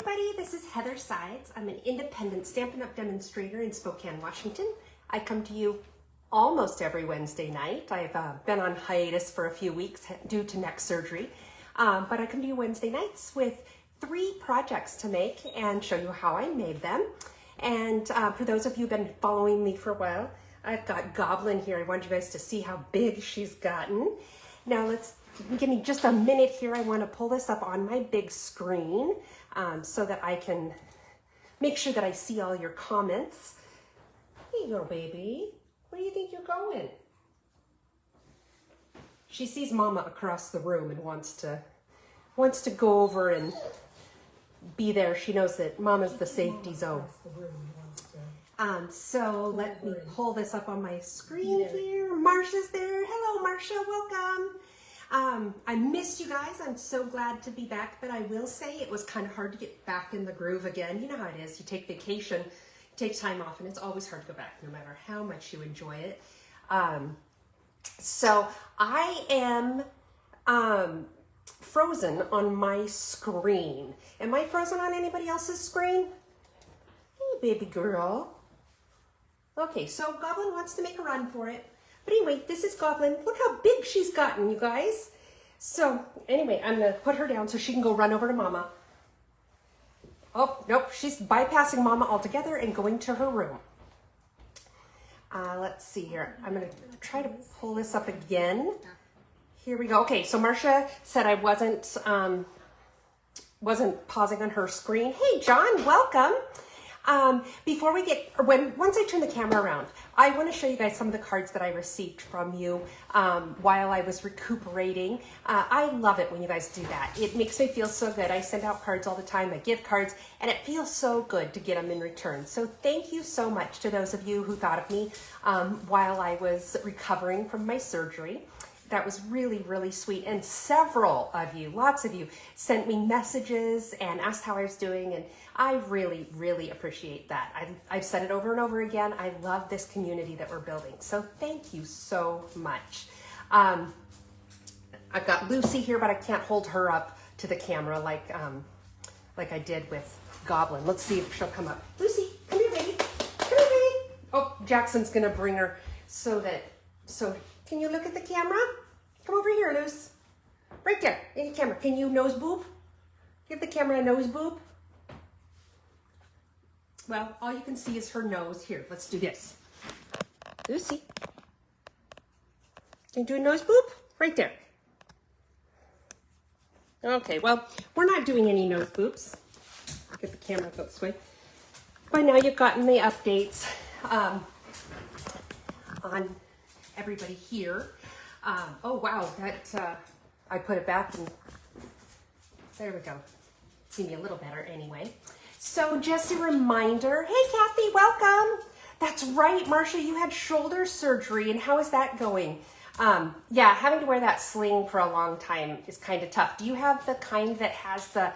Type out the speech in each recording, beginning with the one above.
everybody, this is Heather Sides. I'm an independent Stampin' Up! Demonstrator in Spokane, Washington. I come to you almost every Wednesday night. I've been on hiatus for a few weeks due to neck surgery, but I come to you Wednesday nights with 3 projects to make and show you how I made them. And for those of you who've been following me for a while, I've got Goblin here. I want you guys to see how big she's gotten. Now give me just a minute here. I want to pull this up on my big screen so that I can make sure that I see all your comments. Hey, little baby, where do you think you're going? She sees Mama across the room and wants to go over and be there. She knows that Mama's the safety zone. So let me pull this up on my screen here. Marsha's there. Hello, Marsha. Welcome. I missed you guys. I'm so glad to be back, but I will say it was kind of hard to get back in the groove again. You know how it is. You take vacation, take time off, and it's always hard to go back no matter how much you enjoy it. So I am frozen on my screen. Am I frozen on anybody else's screen? Hey, baby girl. Okay, so Goblin wants to make a run for it. But anyway, this is Goblin. Look how big she's gotten, you guys. So anyway, I'm gonna put her down so she can go run over to Mama. Oh, nope, she's bypassing Mama altogether and going to her room. Let's see here. I'm gonna try to pull this up again. Here we go. Okay, so Marcia said I wasn't pausing on her screen. Hey, John, welcome. Before we once I turn the camera around, I want to show you guys some of the cards that I received from you while I was recuperating. I love it when you guys do that. It makes me feel so good. I send out cards all the time. I give cards, and it feels so good to get them in return. So thank you so much to those of you who thought of me while I was recovering from my surgery. That was really, really sweet. And several of you, lots of you, sent me messages and asked how I was doing. And I really, really appreciate that. I've said it over and over again. I love this community that we're building. So thank you so much. I've got Lucy here, but I can't hold her up to the camera like I did with Goblin. Let's see if she'll come up. Lucy, come here, baby. Come here, baby. Oh, Jackson's gonna bring her so can you look at the camera? Come over here, Luce. Right there, in the camera. Can you nose boob? Give the camera a nose boob. Well, all you can see is her nose. Here, let's do this. Lucy. Can you do a nose boob? Right there. Okay, well, we're not doing any nose boobs. Get the camera this way. By now you've gotten the updates on everybody here. Oh wow, that I put it back and there we go. See me a little better anyway. So just a reminder, hey Kathy, welcome. That's right, Marcia, you had shoulder surgery and how is that going? Yeah, having to wear that sling for a long time is kind of tough. Do you have the kind that has the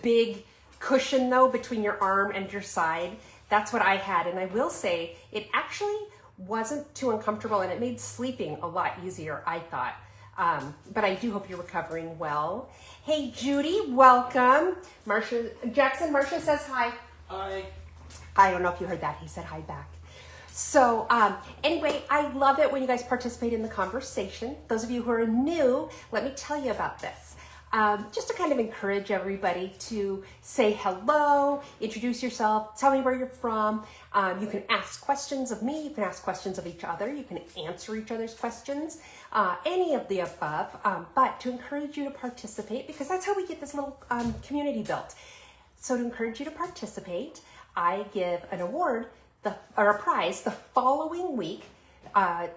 big cushion though between your arm and your side? That's what I had, and I will say it actually wasn't too uncomfortable and it made sleeping a lot easier, I thought. But I do hope you're recovering well. Hey Judy, welcome. Jackson says hi. Hi. I don't know if you heard that. He said hi back. So anyway, I love it when you guys participate in the conversation. Those of you who are new, let me tell you about this. Just to kind of encourage everybody to say hello, introduce yourself, tell me where you're from. You can ask questions of me, you can ask questions of each other, you can answer each other's questions, any of the above, but to encourage you to participate because that's how we get this little community built. So to encourage you to participate, I give an award or a prize the following week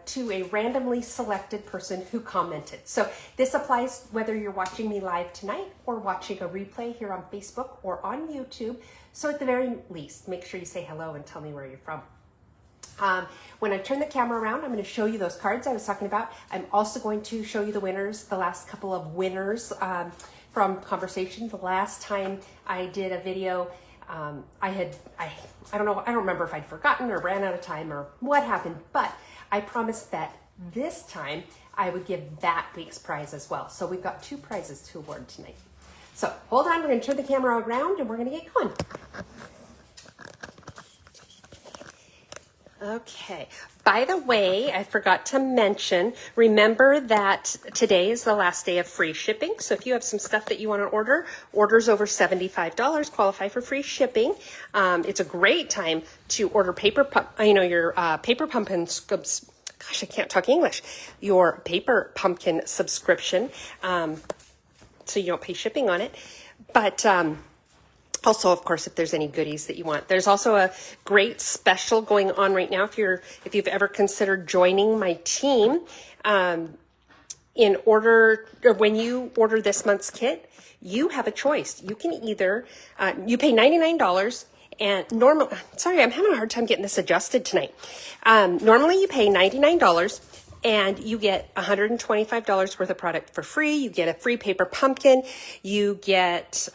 to a randomly selected person who commented. So this applies whether you're watching me live tonight or watching a replay here on Facebook or on YouTube. So at the very least, make sure you say hello and tell me where you're from. When I turn the camera around, I'm going to show you those cards I was talking about. I'm also going to show you the winners, the last couple of winners from conversation. The last time I did a video, I don't remember if I'd forgotten or ran out of time or what happened, but I promised that this time I would give that week's prize as well. So we've got 2 prizes to award tonight. So hold on, we're going to turn the camera around and we're going to get going. Okay. By the way, I forgot to mention, remember that today is the last day of free shipping. So if you have some stuff that you want to order, orders over $75 qualify for free shipping. It's a great time to order your paper pumpkin, gosh, I can't talk English, your paper pumpkin subscription. So you don't pay shipping on it. But, also, of course, if there's any goodies that you want. There's also a great special going on right now. If you've ever considered joining my team, when you order this month's kit, you have a choice. You can either, you pay $99 and sorry, I'm having a hard time getting this adjusted tonight. Normally you pay $99 and you get $125 worth of product for free. You get a free paper pumpkin. You get,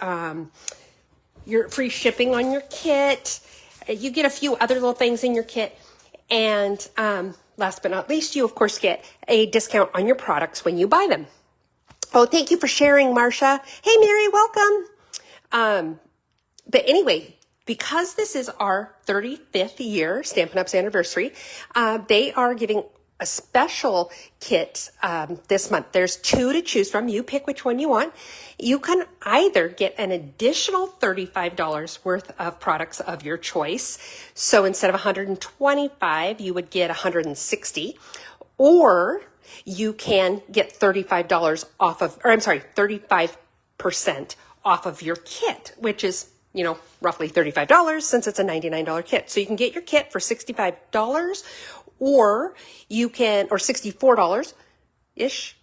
your free shipping on your kit. You get a few other little things in your kit. And last but not least, you, of course, get a discount on your products when you buy them. Oh, thank you for sharing, Marcia. Hey, Mary, welcome. But anyway, because this is our 35th year, Stampin' Up's anniversary, they are giving a special kit this month. There's 2 to choose from. You pick which one you want. You can either get an additional $35 worth of products of your choice. So instead of $125, you would get $160, or you can get $35% off of your kit, which is, roughly $35 since it's a $99 kit. So you can get your kit for $65, or you can, or $64-ish.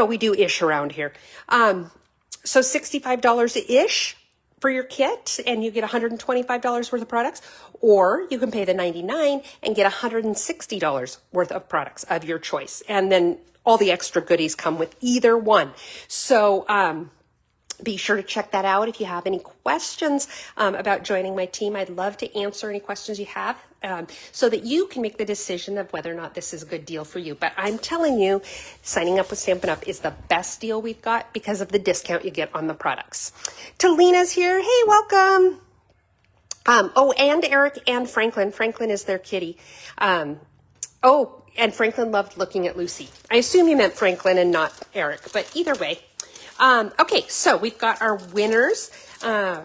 We do ish around here. So $65-ish for your kit, and you get $125 worth of products, or you can pay the $99 and get $160 worth of products of your choice. And then all the extra goodies come with either one. So, be sure to check that out. If you have any questions about joining my team, I'd love to answer any questions you have so that you can make the decision of whether or not this is a good deal for you. But I'm telling you, signing up with Stampin' Up! Is the best deal we've got because of the discount you get on the products. Talina's here. Hey, welcome. And Eric and Franklin. Franklin is their kitty. And Franklin loved looking at Lucy. I assume you meant Franklin and not Eric, but either way. Okay, so we've got our winners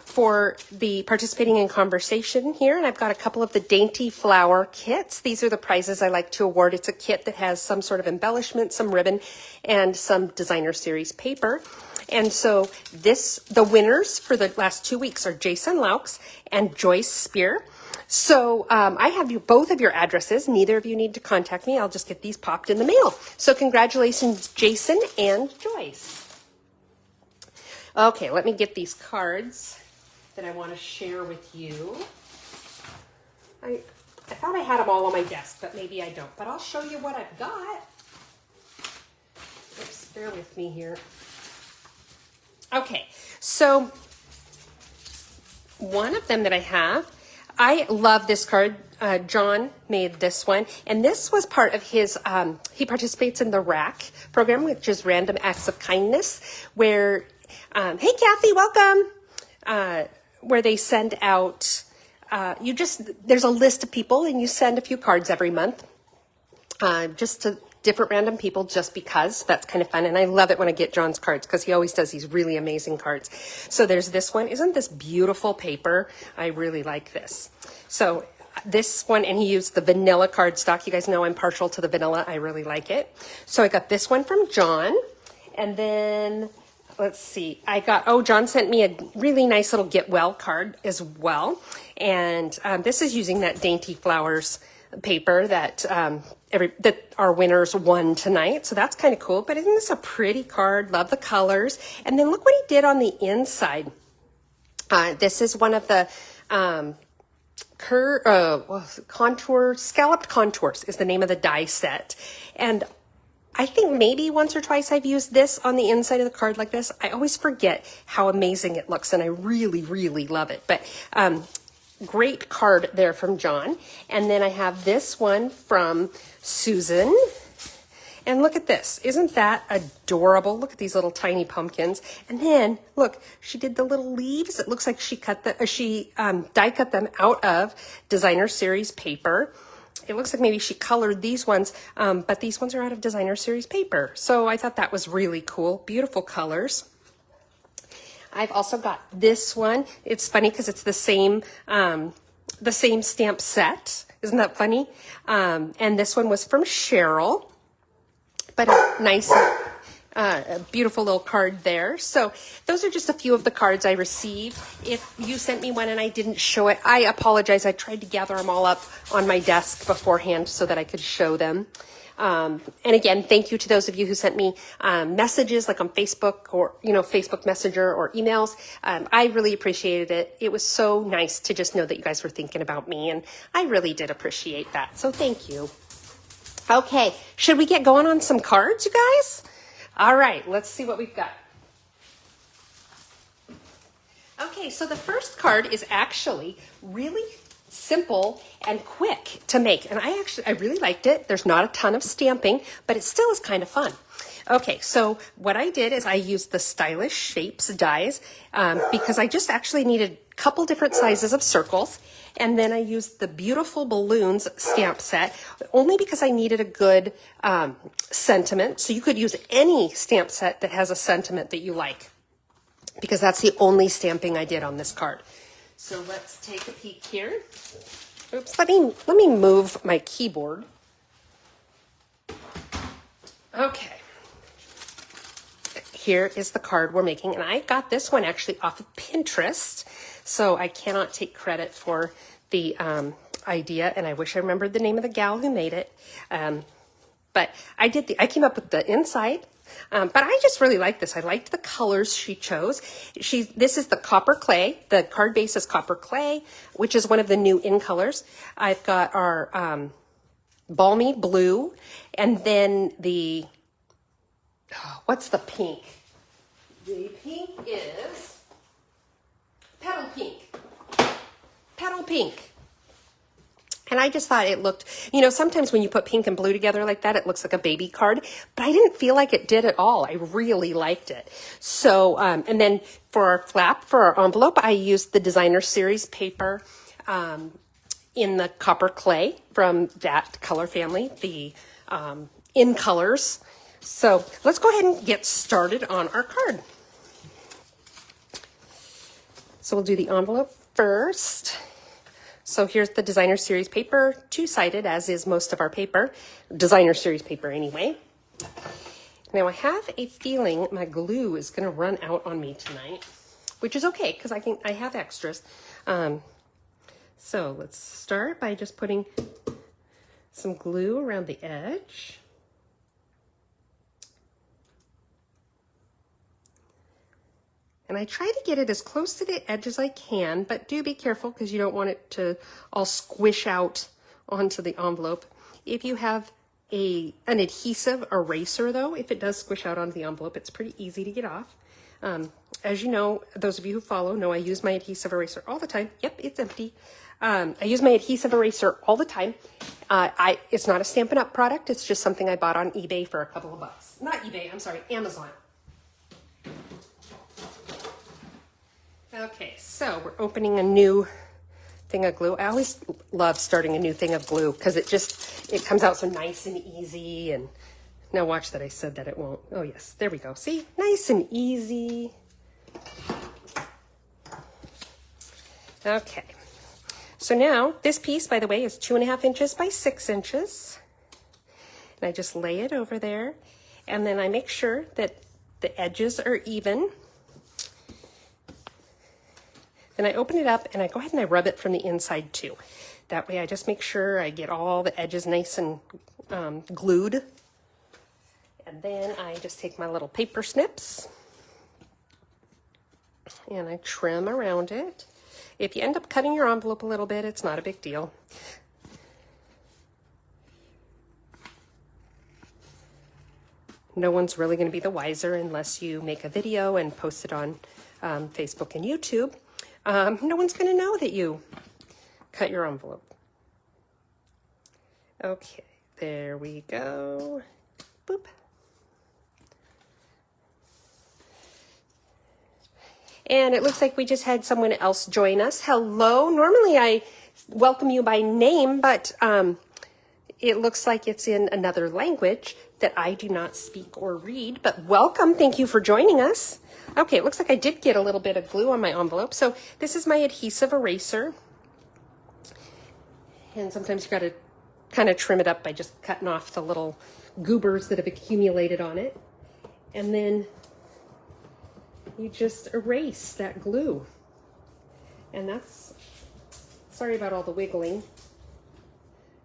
for the participating in conversation here, and I've got a couple of the Dainty Flower kits. These are the prizes I like to award. It's a kit that has some sort of embellishment, some ribbon, and some designer series paper. And so the winners for the last 2 weeks are Jason Laux and Joyce Spear. So I have both of your addresses. Neither of you need to contact me. I'll just get these popped in the mail. So congratulations, Jason and Joyce. Okay, let me get these cards that I want to share with you. I thought I had them all on my desk, but maybe I don't. But I'll show you what I've got. Oops, bear with me here. Okay, so one of them that I have, I love this card. John made this one, and this was part of his, he participates in the RAC program, which is Random Acts of Kindness, where hey, Kathy, welcome. Where they send out, there's a list of people and you send a few cards every month, just to different random people, just because. That's kind of fun. And I love it when I get John's cards because he always does these really amazing cards. So there's this one. Isn't this beautiful paper? I really like this. So this one, and he used the vanilla cardstock. You guys know I'm partial to the vanilla. I really like it. So I got this one from John, and then let's see. John sent me a really nice little Get Well card as well. And this is using that Dainty Flowers paper that that our winners won tonight. So that's kind of cool. But isn't this a pretty card? Love the colors. And then look what he did on the inside. This is one of the Scalloped Contours is the name of the die set. And I think maybe once or twice I've used this on the inside of the card like this. I always forget how amazing it looks, and I really, really love it. But great card there from John. And then I have this one from Susan. And look at this. Isn't that adorable? Look at these little tiny pumpkins. And then look, she did the little leaves. It looks like she cut die cut them out of designer series paper. It looks like maybe she colored these ones, but these ones are out of designer series paper. So I thought that was really cool. Beautiful colors. I've also got this one. It's funny because it's the same stamp set. Isn't that funny? And this one was from Cheryl, but a nice, a beautiful little card there. So those are just a few of the cards I received. If you sent me one and I didn't show it, I apologize. I tried to gather them all up on my desk beforehand so that I could show them. And again, thank you to those of you who sent me messages like on Facebook or, Facebook Messenger or emails. I really appreciated it. It was so nice to just know that you guys were thinking about me, and I really did appreciate that. So thank you. Okay, should we get going on some cards, you guys? All right, let's see what we've got. Okay, so the first card is actually really simple and quick to make. And I really liked it. There's not a ton of stamping, but it still is kind of fun. Okay, so what I did is I used the Stylish Shapes dies because I just actually needed a couple different sizes of circles. And then I used the Beautiful Balloons stamp set only because I needed a good sentiment. So you could use any stamp set that has a sentiment that you like, because that's the only stamping I did on this card. So let's take a peek here. Oops, let me move my keyboard. Okay. Here is the card we're making, and I got this one actually off of Pinterest, so I cannot take credit for the idea, and I wish I remembered the name of the gal who made it. But I came up with the inside. But I just really like this. I liked the colors she chose. This is the copper clay. The card base is copper clay, which is one of the new in colors. I've got our balmy blue, and then what's the pink? The pink is petal pink. Petal pink. And I just thought it looked, sometimes when you put pink and blue together like that, it looks like a baby card, but I didn't feel like it did at all. I really liked it. So, and then for our flap, for our envelope, I used the designer series paper in the copper clay from that color family, the in colors. So let's go ahead and get started on our card. So we'll do the envelope first. So here's the designer series paper, two-sided, as is most of our paper, designer series paper anyway. Now I have a feeling my glue is going to run out on me tonight, which is okay because I have extras. So let's start by just putting some glue around the edge. And I try to get it as close to the edge as I can, but do be careful because you don't want it to all squish out onto the envelope. If you have an adhesive eraser though, if it does squish out onto the envelope, it's pretty easy to get off. As you know, those of you who follow know I use my adhesive eraser all the time. Yep, it's empty. I use my adhesive eraser all the time. It's not a Stampin' Up! Product. It's just something I bought on eBay for a couple of bucks. Not eBay, I'm sorry, Amazon. Okay, so we're opening a new thing of glue. I always love starting a new thing of glue because it comes out so nice and easy. And now watch that I said that it won't. Oh yes, there we go. See, nice and easy. Okay, so now this piece, by the way, is 2.5 inches by 6 inches. And I just lay it over there, and then I make sure that the edges are even. Then I open it up and I go ahead and I rub it from the inside too. That way I just make sure I get all the edges nice and glued. And then I just take my little paper snips and I trim around it. If you end up cutting your envelope a little bit, it's not a big deal. No one's really going to be the wiser unless you make a video and post it on Facebook and YouTube. No one's going to know that you cut your envelope. Okay, there we go. Boop. And it looks like we just had someone else join us. Hello. Normally I welcome you by name, but it looks like it's in another language that I do not speak or read. But welcome. Thank you for joining us. Okay, it looks like I did get a little bit of glue on my envelope. So this is my adhesive eraser. And sometimes you got to kind of trim it up by just cutting off the little goobers that have accumulated on it. And then you just erase that glue. And that's, sorry about all the wiggling,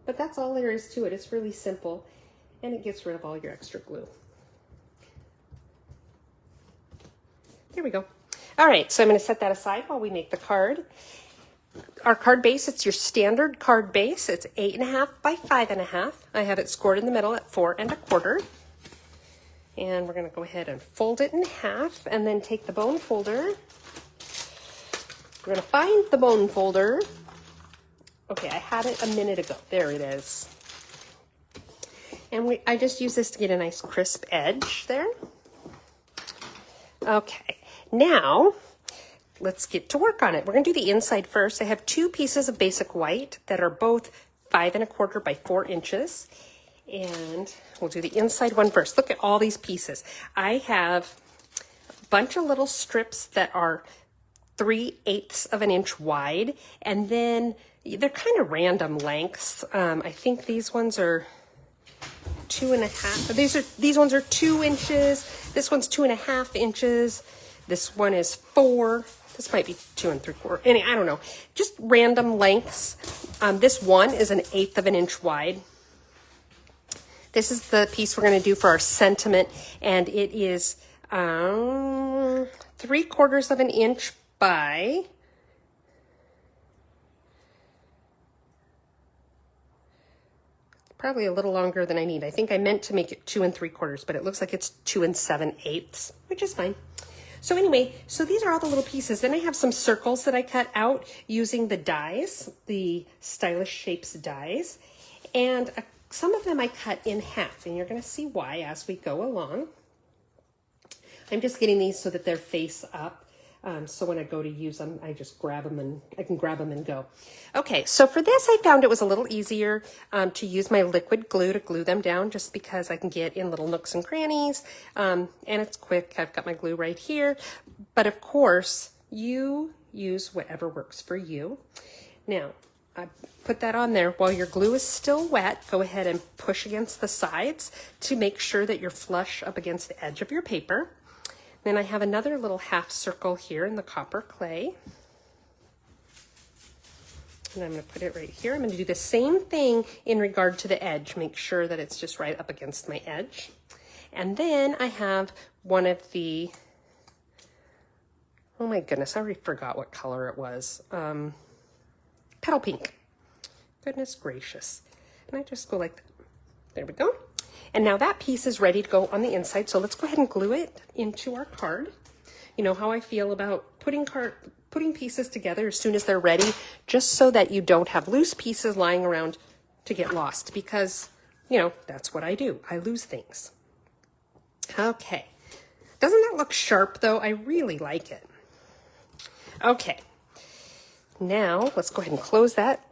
but that's all there is to it. It's really simple, and it gets rid of all your extra glue. There we go. All right, so I'm going to set that aside while we make the card. Our card base, it's your standard card base. It's 8.5 by 5.5. I have it scored in the middle at 4 1/4. And we're going to go ahead and fold it in half and then take the bone folder. We're going to find the bone folder. Okay, I had it a minute ago. There it is. And I just use this to get a nice crisp edge there. Okay, now let's get to work on it. We're going to do the inside first. I have 2 pieces of basic white that are both 5 1/4 by 4 inches. And we'll do the inside one first. Look at all these pieces. I have a bunch of little strips that are 3/8 of an inch wide, and then they're kind of random lengths. I think these ones are 2.5. These ones are 2 inches. This one's 2.5 inches. This one is 4. This might be 2 3/4. Anyway, I don't know. Just random lengths. This one is 1/8 of an inch wide. This is the piece we're going to do for our sentiment, and it is 3/4 of an inch by probably a little longer than I need. I think I meant to make it 2 3/4, but it looks like it's 2 7/8, which is fine. So anyway, so these are all the little pieces. Then I have some circles that I cut out using the dies, the Stylish Shapes dies, and some of them I cut in half, and you're going to see why as we go along. I'm just getting these so that they're face up. So when I go to use them, I just grab them and I can grab them and go. Okay, so for this, I found it was a little easier to use my liquid glue to glue them down, just because I can get in little nooks and crannies, and it's quick. I've got my glue right here, but of course, you use whatever works for you. Now, I put that on there. While your glue is still wet, go ahead and push against the sides to make sure that you're flush up against the edge of your paper. Then I have another little half circle here in the copper clay. And I'm going to put it right here. I'm going to do the same thing in regard to the edge. Make sure that it's just right up against my edge. And then I have one of the, oh my goodness, I already forgot what color it was. Petal pink. Goodness gracious. And I just go like that. There we go. And now that piece is ready to go on the inside. So let's go ahead and glue it into our card. You know how I feel about putting pieces together as soon as they're ready, just so that you don't have loose pieces lying around to get lost, because, you know, that's what I do. I lose things. Okay. Doesn't that look sharp though? I really like it. Okay. Now let's go ahead and close that.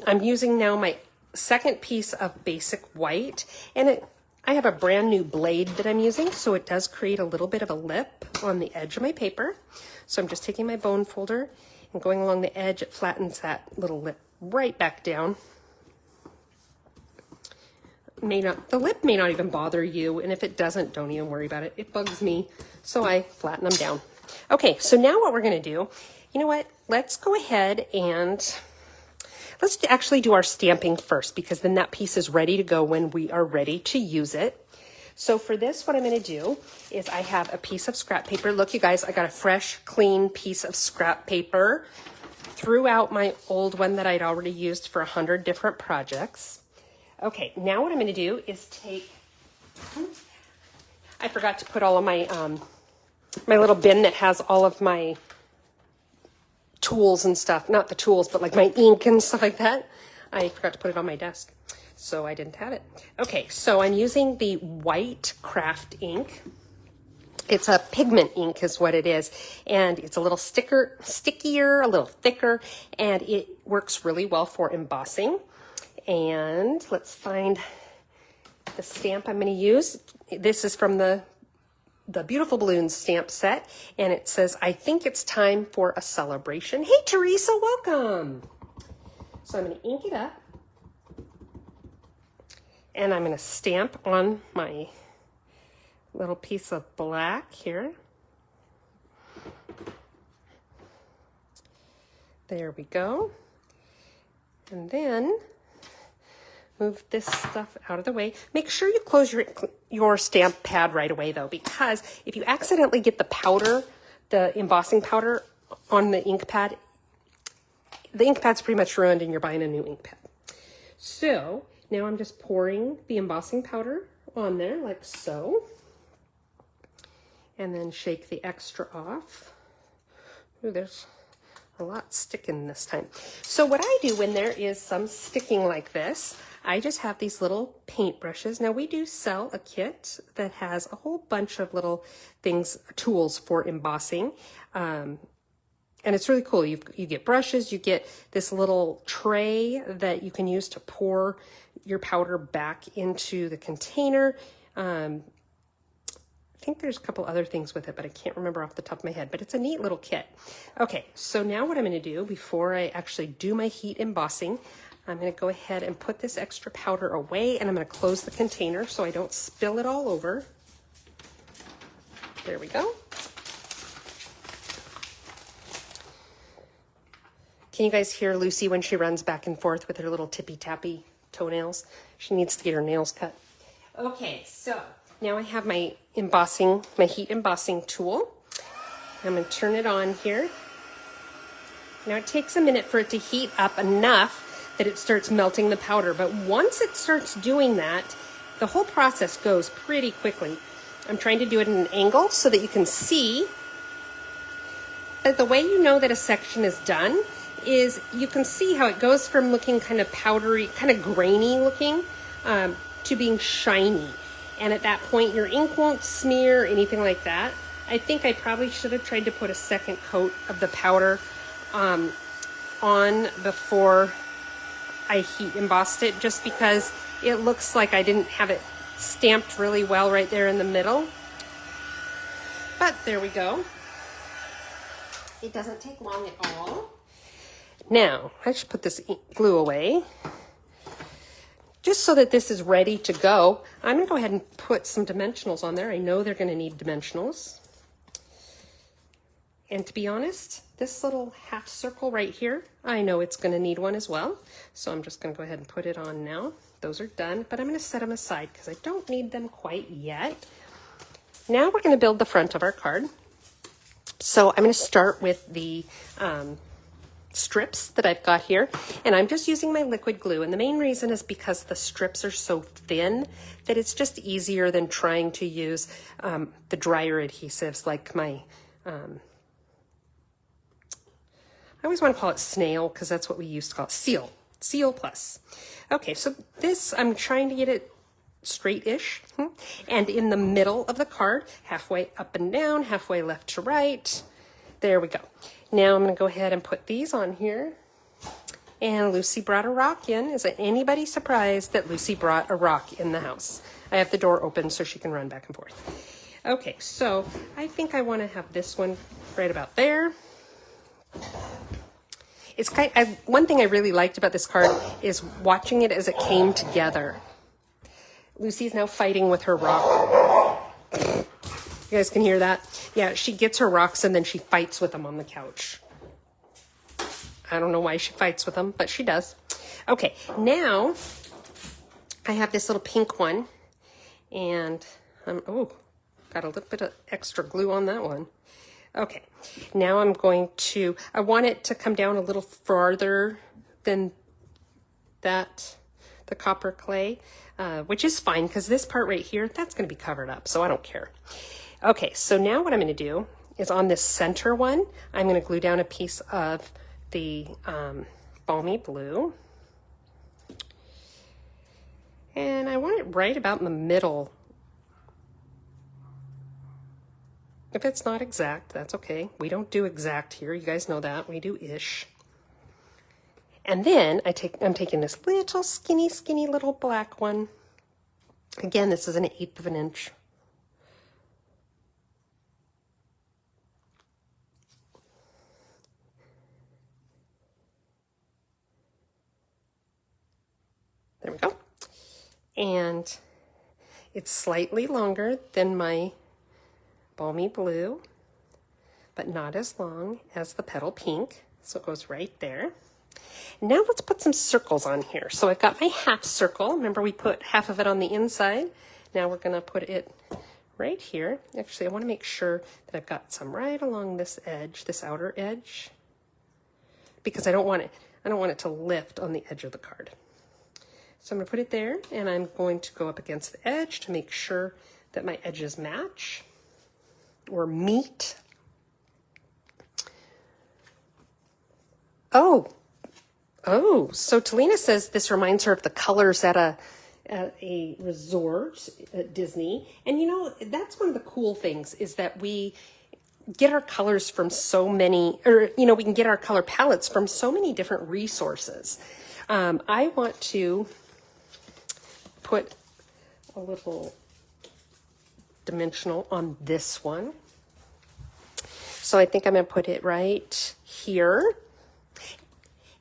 I'm using now my second piece of basic white, and I have a brand new blade that I'm using, so it does create a little bit of a lip on the edge of my paper. So I'm just taking my bone folder and going along the edge. It flattens that little lip right back down. The lip may not even bother you, and if it doesn't, don't even worry about it. It bugs me, so I flatten them down. Okay, so now what we're going to do, you know what? Let's go ahead and let's actually do our stamping first, because then that piece is ready to go when we are ready to use it. So for this, what I'm going to do is I have a piece of scrap paper. Look, you guys, I got a fresh, clean piece of scrap paper. Threw out my old one that I'd already used for 100 different projects. Okay, now what I'm going to do is take, I forgot to put all of my, my little bin that has all of my tools and stuff, not the tools, but like my ink and stuff like that. I forgot to put it on my desk. so I didn't have it. Okay, so I'm using the white craft ink. It's a pigment ink is what it is, and it's a little stickier, a little thicker, and it works really well for embossing. And let's find the stamp I'm going to use. This is from the Beautiful Balloons stamp set, and it says, "I think it's time for a celebration." Hey, Teresa, welcome. So I'm going to ink it up, and I'm going to stamp on my little piece of black here. There we go. And then move this stuff out of the way. Make sure you close your stamp pad right away though, because if you accidentally get the powder, the embossing powder on the ink pad, the ink pad's pretty much ruined and you're buying a new ink pad. So now I'm just pouring the embossing powder on there like so. And then shake the extra off. Ooh, there's a lot sticking this time. So what I do when there is some sticking like this, I just have these little paint brushes. Now we do sell a kit that has a whole bunch of little things, tools for embossing. And it's really cool. You get brushes, you get this little tray that you can use to pour your powder back into the container. I think there's a couple other things with it, but I can't remember off the top of my head, but it's a neat little kit. Okay, so now what I'm going to do before I actually do my heat embossing, I'm going to go ahead and put this extra powder away, and I'm going to close the container so I don't spill it all over. There we go. Can you guys hear Lucy when she runs back and forth with her little tippy-tappy toenails? She needs to get her nails cut. Okay, so now I have my embossing, my heat embossing tool. I'm going to turn it on here. Now it takes a minute for it to heat up enough that it starts melting the powder, but once it starts doing that, the whole process goes pretty quickly. I'm trying to do it at an angle so that you can see. But the way you know that a section is done is you can see how it goes from looking kind of powdery, kind of grainy looking, to being shiny. And at that point, your ink won't smear or anything like that. I think I probably should have tried to put a second coat of the powder on before I heat embossed it, just because it looks like I didn't have it stamped really well right there in the middle. But there we go. It doesn't take long at all. Now, I should put this glue away. Just so that this is ready to go, I'm going to go ahead and put some dimensionals on there. I know they're going to need dimensionals. And to be honest, this little half circle right here, I know it's going to need one as well. So I'm just going to go ahead and put it on now. Those are done, but I'm going to set them aside because I don't need them quite yet. Now we're going to build the front of our card. So I'm going to start with the strips that I've got here, and I'm just using my liquid glue, and the main reason is because the strips are so thin that it's just easier than trying to use the drier adhesives like my I always want to call it snail because that's what we used to call it, Seal Plus. Okay, so this, I'm trying to get it straight-ish, and in the middle of the card, halfway up and down, halfway left to right. There we go. Now I'm going to go ahead and put these on here. And Lucy brought a rock in. Is anybody surprised that Lucy brought a rock in the house? I have the door open so she can run back and forth. Okay, so I think I want to have this one right about there. It's one thing I really liked about this card is watching it as it came together. Lucy's now fighting with her rock. You guys can hear that? Yeah, she gets her rocks and then she fights with them on the couch. I don't know why she fights with them, but she does. Okay, now I have this little pink one, and got a little bit of extra glue on that one. Okay, now I want it to come down a little farther than that, the copper clay, which is fine because this part right here, that's going to be covered up, so I don't care. Okay, so now what I'm going to do is on this center one, I'm going to glue down a piece of the balmy blue. And I want it right about in the middle. If it's not exact, that's okay. We don't do exact here. You guys know that. We do ish. And then I'm taking this little skinny little black one. Again, this is 1/8 of an inch. There we go. And it's slightly longer than my balmy blue, but not as long as the petal pink. So it goes right there. Now let's put some circles on here. So I've got my half circle. Remember we put half of it on the inside. Now we're going to put it right here. Actually, I want to make sure that I've got some right along this edge, this outer edge, because I don't want it to lift on the edge of the card. So I'm going to put it there, and I'm going to go up against the edge to make sure that my edges match or meet. Oh, so Talina says this reminds her of the colors at a resort at Disney. And you know, that's one of the cool things is that we get our colors from so many, or you know, we can get our color palettes from so many different resources. I want to put a little dimensional on this one. So I think I'm going to put it right here.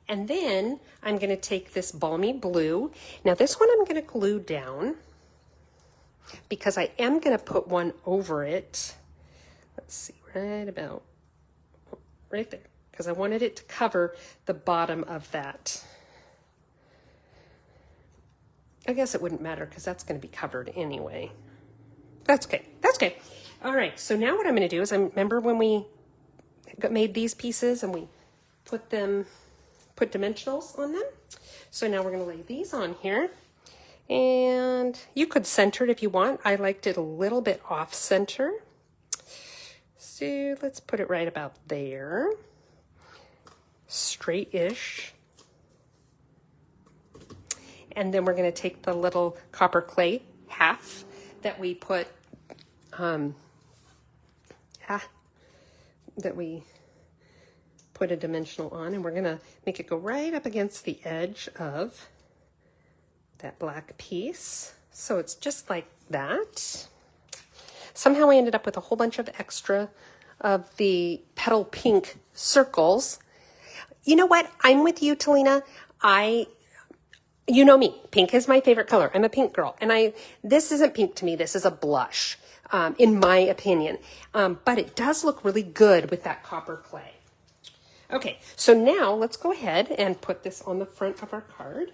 And then I'm going to take this balmy blue. Now this one I'm going to glue down because I am going to put one over it. Let's see, right there, because I wanted it to cover the bottom of that. I guess it wouldn't matter because that's going to be covered anyway. That's okay. That's okay. All right. So now what I'm going to do is, remember when we made these pieces and we put dimensionals on them? So now we're going to lay these on here. And you could center it if you want. I liked it a little bit off center. So let's put it right about there. Straight-ish. And then we're going to take the little copper clay half that we put, that we put a dimensional on, and we're going to make it go right up against the edge of that black piece. So it's just like that. Somehow I ended up with a whole bunch of extra of the petal pink circles. You know what? I'm with you, Talina. You know me, pink is my favorite color. I'm a pink girl. And this isn't pink to me, this is a blush, in my opinion. But it does look really good with that copper clay. Okay, so now let's go ahead and put this on the front of our card.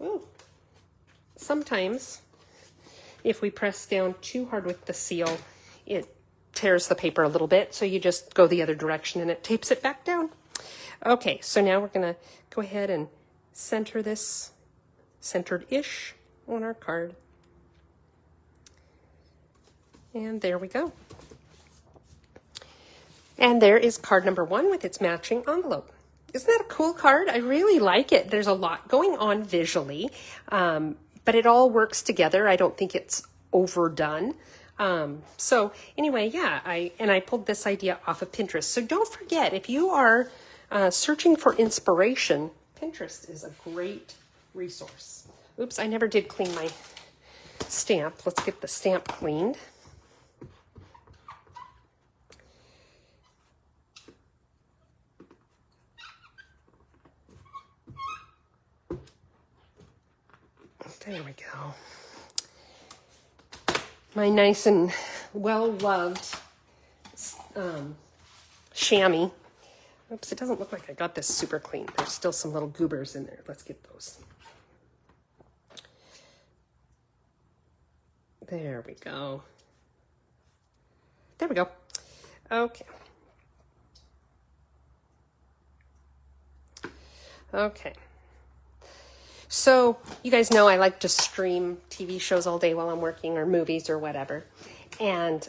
Ooh. Sometimes, if we press down too hard with the seal, it tears the paper a little bit. So you just go the other direction and it tapes it back down. Okay, so now we're going to go ahead and center this centered-ish on our card. And there we go. And there is card number 1 with its matching envelope. Isn't that a cool card? I really like it. There's a lot going on visually, but it all works together. I don't think it's overdone. So anyway, yeah, I pulled this idea off of Pinterest. So don't forget, if you are searching for inspiration, Pinterest is a great resource. Oops, I never did clean my stamp. Let's get the stamp cleaned. There we go. My nice and well-loved chamois. Oops, it doesn't look like I got this super clean. There's still some little goobers in there. Let's get those. There we go. There we go. Okay. Okay. So you guys know I like to stream TV shows all day while I'm working, or movies or whatever. And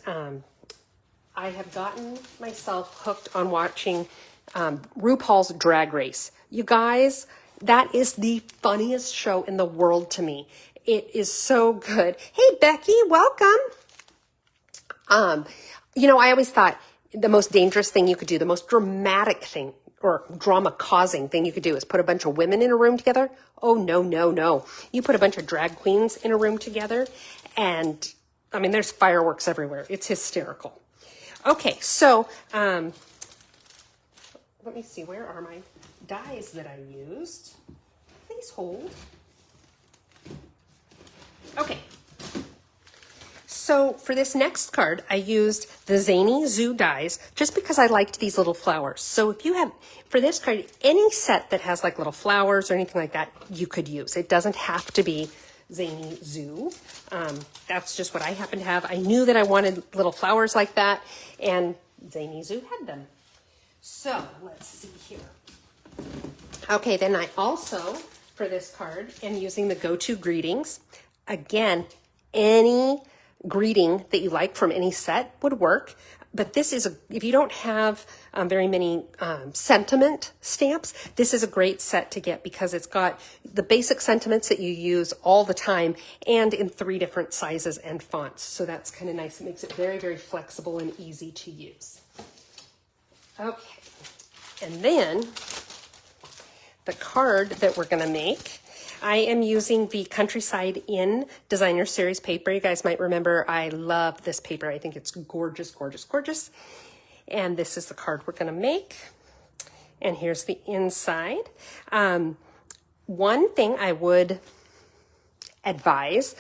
I have gotten myself hooked on watching RuPaul's Drag Race. You guys, That is the funniest show in the world to me. It is so good. Hey, Becky, welcome. You know, I always thought the most dangerous thing you could do, the most dramatic thing or drama causing thing you could do is put a bunch of women in a room together. Oh, no, no, no. You put a bunch of drag queens in a room together and I mean, there's fireworks everywhere. It's hysterical. Okay, so let me see, where are my dies that I used? Please hold. Okay. So for this next card, I used the Zany Zoo dies just because I liked these little flowers. So if you have, for this card, any set that has like little flowers or anything like that, you could use. It doesn't have to be Zany Zoo. That's just what I happen to have. I knew that I wanted little flowers like that, and Zany Zoo had them. So let's see here. Okay, then I also, for this card, am using the Go-To Greetings. Again, any greeting that you like from any set would work. But this is, if you don't have very many sentiment stamps, this is a great set to get because it's got the basic sentiments that you use all the time and in 3 different sizes and fonts. So that's kind of nice. It makes it very, very flexible and easy to use. Okay. And then the card that we're going to make, I am using the Countryside Inn Designer Series paper. You guys might remember I love this paper. I think it's gorgeous, gorgeous, gorgeous. And this is the card we're going to make. And here's the inside. One thing I would advise,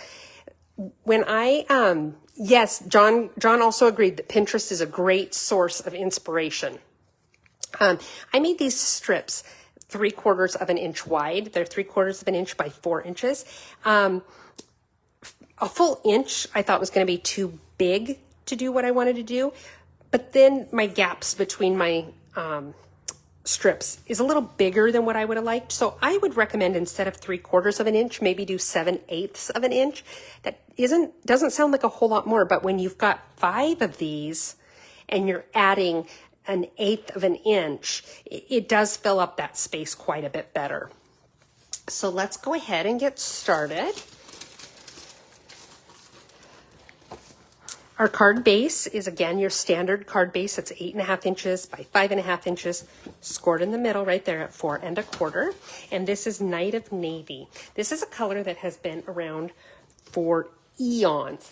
when I, yes, John also agreed that Pinterest is a great source of inspiration. I made these strips 3/4 of an inch wide. They're 3/4 of an inch by 4 inches. A full inch I thought was going to be too big to do what I wanted to do. But then my gaps between my strips is a little bigger than what I would have liked. So I would recommend instead of 3/4 of an inch, maybe do 7/8 of an inch. That doesn't sound like a whole lot more, but when you've got 5 of these and you're adding 1/8 of an inch, it does fill up that space quite a bit better. So let's go ahead and get started. Our card base is, again, your standard card base. It's 8.5 inches by 5.5 inches, scored in the middle right there at 4 1/4. And this is Night of Navy. This is a color that has been around for eons.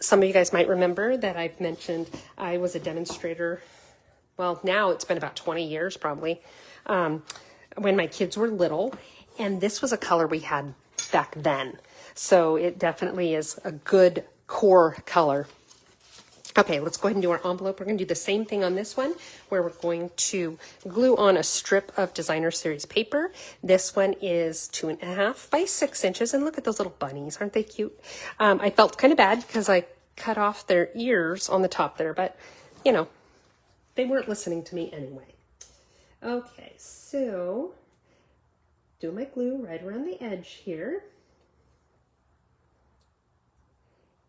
Some of you guys might remember that I've mentioned I was a demonstrator. Well, now it's been about 20 years probably, when my kids were little. And this was a color we had back then. So it definitely is a good core color. Okay, let's go ahead and do our envelope. We're going to do the same thing on this one, where we're going to glue on a strip of Designer Series paper. This one is 2.5 by 6 inches. And look at those little bunnies. Aren't they cute? I felt kind of bad because I cut off their ears on the top there, but you know, they weren't listening to me anyway. Okay, so do my glue right around the edge here.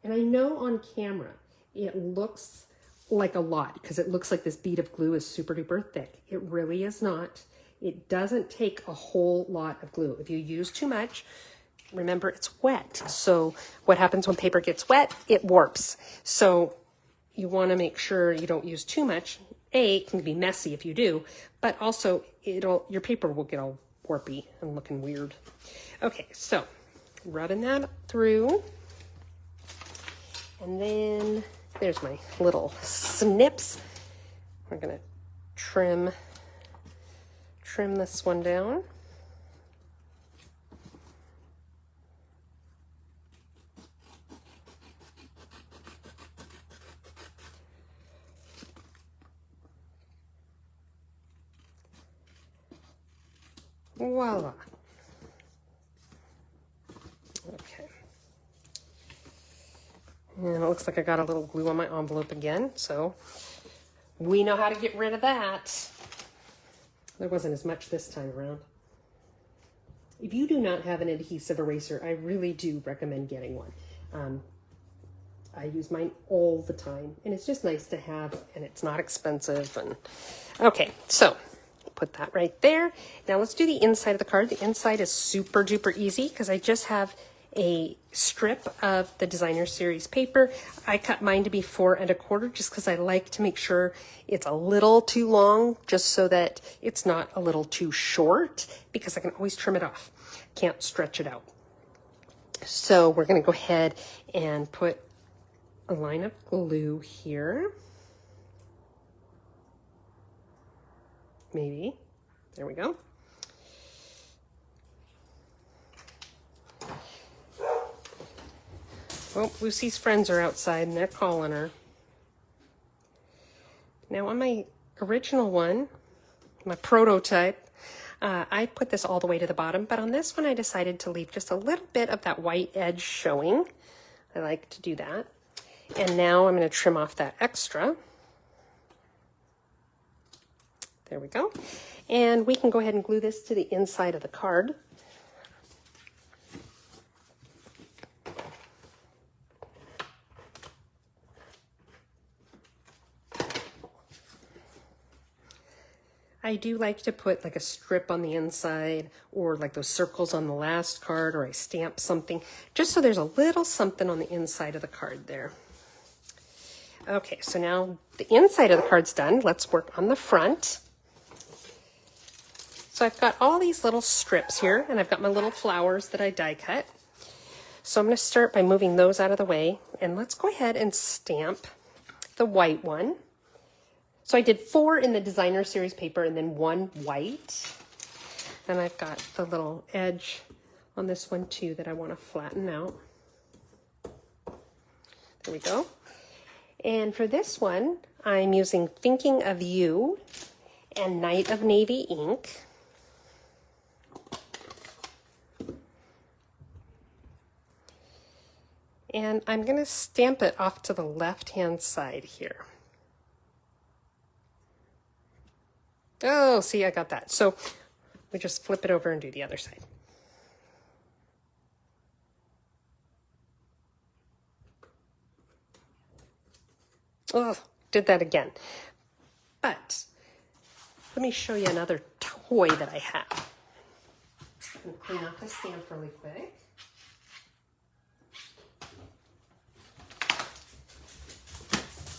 And I know on camera it looks like a lot because it looks like this bead of glue is super duper thick. It really is not. It doesn't take a whole lot of glue. If you use too much, remember it's wet. So what happens when paper gets wet? It warps. So you want to make sure you don't use too much. It can be messy if you do, but also your paper will get all warpy and looking weird. Okay, so rubbing that through. And then there's my little snips. We're going to trim this one down. Voila. Okay. And it looks like I got a little glue on my envelope again, so we know how to get rid of that. There wasn't as much this time around. If you do not have an adhesive eraser, I really do recommend getting one. I use mine all the time, and it's just nice to have, and it's not expensive. And okay, so put that right there. Now let's do the inside of the card. The inside is super duper easy because I just have a strip of the designer series paper. I cut mine to be 4 1/4 just because I like to make sure it's a little too long, just so that it's not a little too short, because I can always trim it off. Can't stretch it out. So we're going to go ahead and put a line of glue here. Maybe. There we go. Well, Lucy's friends are outside and they're calling her. Now on my original one, my prototype, I put this all the way to the bottom, but on this one I decided to leave just a little bit of that white edge showing. I like to do that. And now I'm going to trim off that extra. There we go. And we can go ahead and glue this to the inside of the card. I do like to put like a strip on the inside, or like those circles on the last card, or I stamp something, just so there's a little something on the inside of the card there. Okay, so now the inside of the card's done. Let's work on the front. So I've got all these little strips here, and I've got my little flowers that I die cut. So I'm going to start by moving those out of the way, and let's go ahead and stamp the white one. So I did 4 in the designer series paper and then 1 white. And I've got the little edge on this one too that I want to flatten out. There we go. And for this one, I'm using Thinking of You and Night of Navy ink. And I'm going to stamp it off to the left-hand side here. Oh, see, I got that. So we just flip it over and do the other side. Oh, did that again. But let me show you another toy that I have. I'm going to clean off the stamp really quick.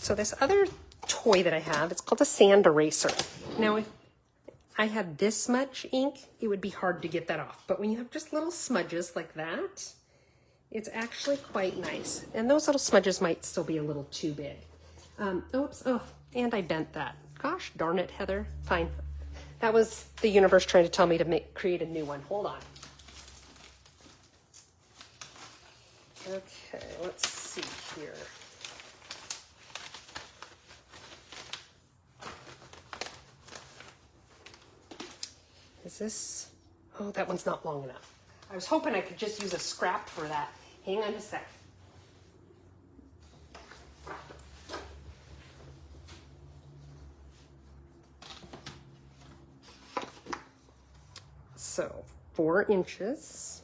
So this other toy that I have, it's called a sand eraser. Now, if I had this much ink, it would be hard to get that off. But when you have just little smudges like that, it's actually quite nice. And those little smudges might still be a little too big. Oops, oh, and I bent that. Gosh darn it, Heather. Fine. That was the universe trying to tell me to create a new one. Hold on. Okay, let's see here. Is this, oh, that one's not long enough. I was hoping I could just use a scrap for that. Hang on a sec. So 4 inches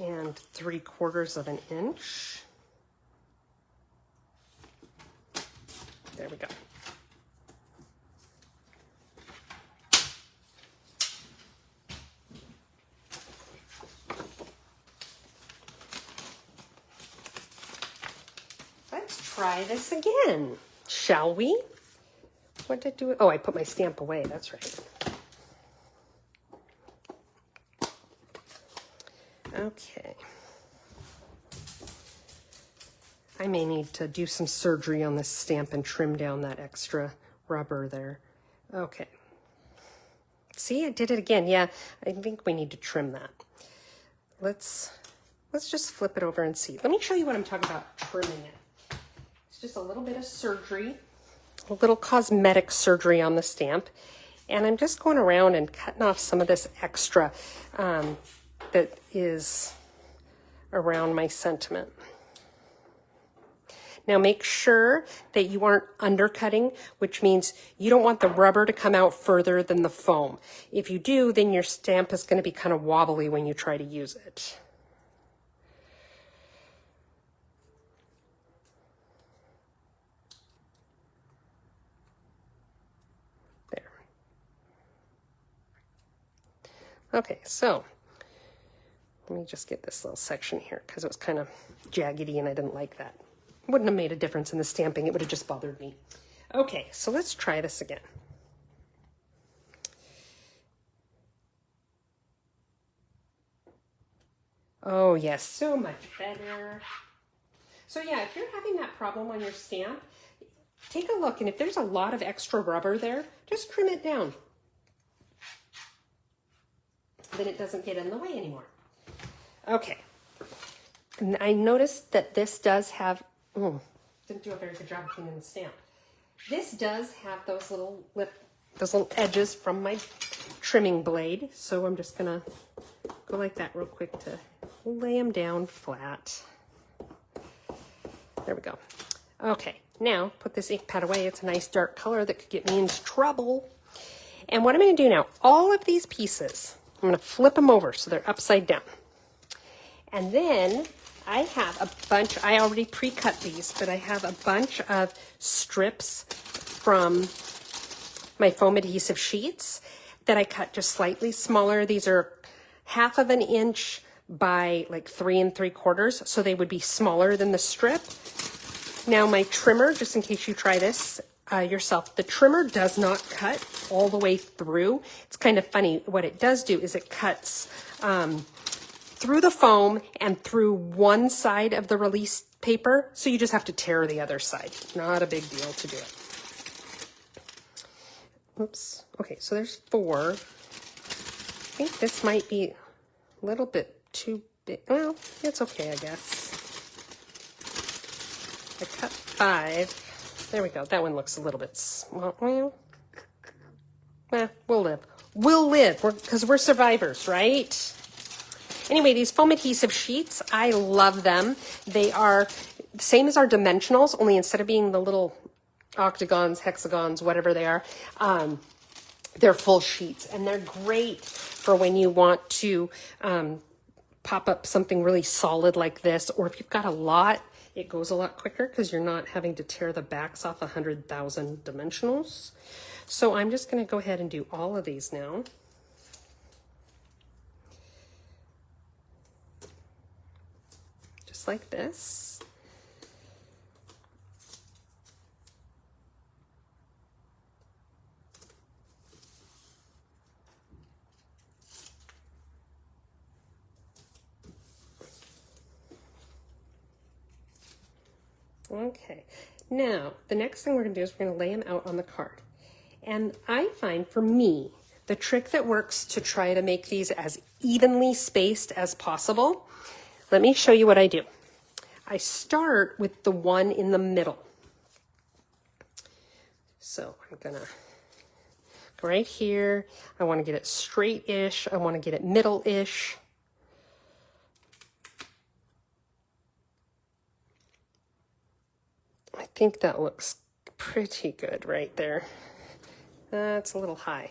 and 3/4 of an inch. There we go. Try this again, shall we? What did I do? Oh, I put my stamp away. That's right. Okay. I may need to do some surgery on this stamp and trim down that extra rubber there. Okay. See, I did it again. Yeah, I think we need to trim that. Let's just flip it over and see. Let me show you what I'm talking about trimming it. It's just a little bit of surgery, a little cosmetic surgery on the stamp. And I'm just going around and cutting off some of this extra that is around my sentiment. Now make sure that you aren't undercutting, which means you don't want the rubber to come out further than the foam. If you do, then your stamp is going to be kind of wobbly when you try to use it. Okay, so let me just get this little section here because it was kind of jaggedy and I didn't like that. Wouldn't have made a difference in the stamping. It would have just bothered me. Okay, so let's try this again. Oh yes, so much better. So yeah, if you're having that problem on your stamp, take a look, and if there's a lot of extra rubber there, just trim it down. Then it doesn't get in the way anymore. Okay, and I noticed that this does have, didn't do a very good job of cleaning the stamp. This does have those little edges from my trimming blade, so I'm just gonna go like that real quick to lay them down flat. There we go. Okay, now put this ink pad away. It's a nice dark color that could get me into trouble. And what I'm going to do now, all of these pieces, I'm going to flip them over so they're upside down. And then I have a bunch, I already pre-cut these, but I have a bunch of strips from my foam adhesive sheets that I cut just slightly smaller. These are 1/2 inch by like 3 3/4, so they would be smaller than the strip. Now my trimmer, just in case you try this yourself, the trimmer does not cut all the way through. It's kind of funny. What it does do is it cuts through the foam and through one side of the release paper, so you just have to tear the other side. Not a big deal to do it. Oops. Okay, so there's 4. I think this might be a little bit too big. Well, it's okay, I guess. I cut 5. There we go. That one looks a little bit small. Well, we'll live. We'll live because we're survivors, right? Anyway, these foam adhesive sheets, I love them. They are the same as our dimensionals, only instead of being the little octagons, hexagons, whatever they are, they're full sheets, and they're great for when you want to pop up something really solid like this, or if you've got a lot, it goes a lot quicker because you're not having to tear the backs off 100,000 dimensionals. So I'm just going to go ahead and do all of these now. Just like this. Okay, now the next thing we're going to do is we're going to lay them out on the card. And I find, for me, the trick that works to try to make these as evenly spaced as possible, let me show you what I do. I start with the one in the middle. So I'm going to go right here. I want to get it straight-ish. I want to get it middle-ish. I think that looks pretty good right there. That's a little high.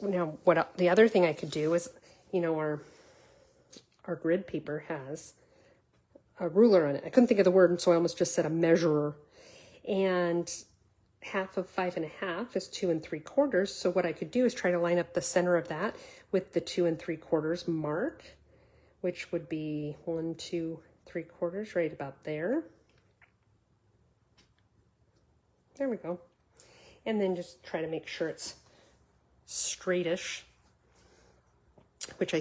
Now, the other thing I could do is, you know, our grid paper has a ruler on it. I couldn't think of the word, and so I almost just said a measurer. And 1/2 of 5 1/2 is 2 3/4. So what I could do is try to line up the center of that with the 2 3/4 mark, which would be 1 2 3/4 right about there. There we go. And then just try to make sure it's straightish, which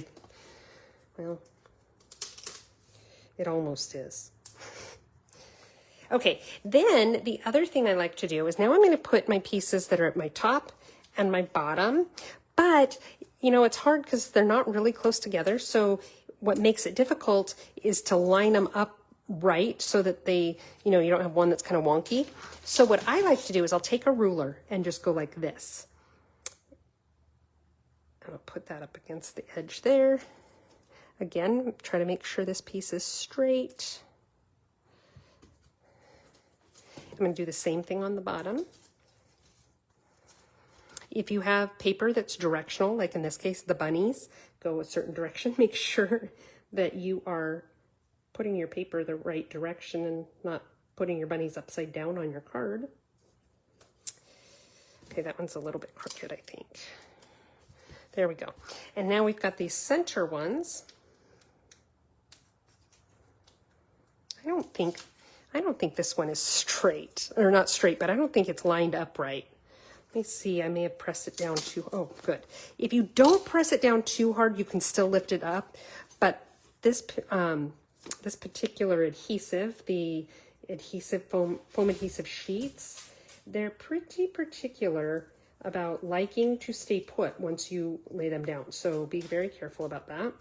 well, it almost is. Okay, then the other thing I like to do is now I'm going to put my pieces that are at my top and my bottom, but you know, it's hard because they're not really close together. So what makes it difficult is to line them up right so that they, you know, you don't have one that's kind of wonky. So what I like to do is I'll take a ruler and just go like this. I'll put that up against the edge there. Again, try to make sure this piece is straight. I'm going to do the same thing on the bottom. If you have paper that's directional, like in this case, the bunnies go a certain direction, make sure that you are putting your paper the right direction and not putting your bunnies upside down on your card. Okay, that one's a little bit crooked, I think. There we go. And now we've got these center ones. I don't think this one is straight, or not straight, but I don't think it's lined up right. Let me see, I may have pressed it down too, oh, good. If you don't press it down too hard, you can still lift it up, but this particular adhesive, the adhesive foam adhesive sheets, they're pretty particular about liking to stay put once you lay them down. So be very careful about that.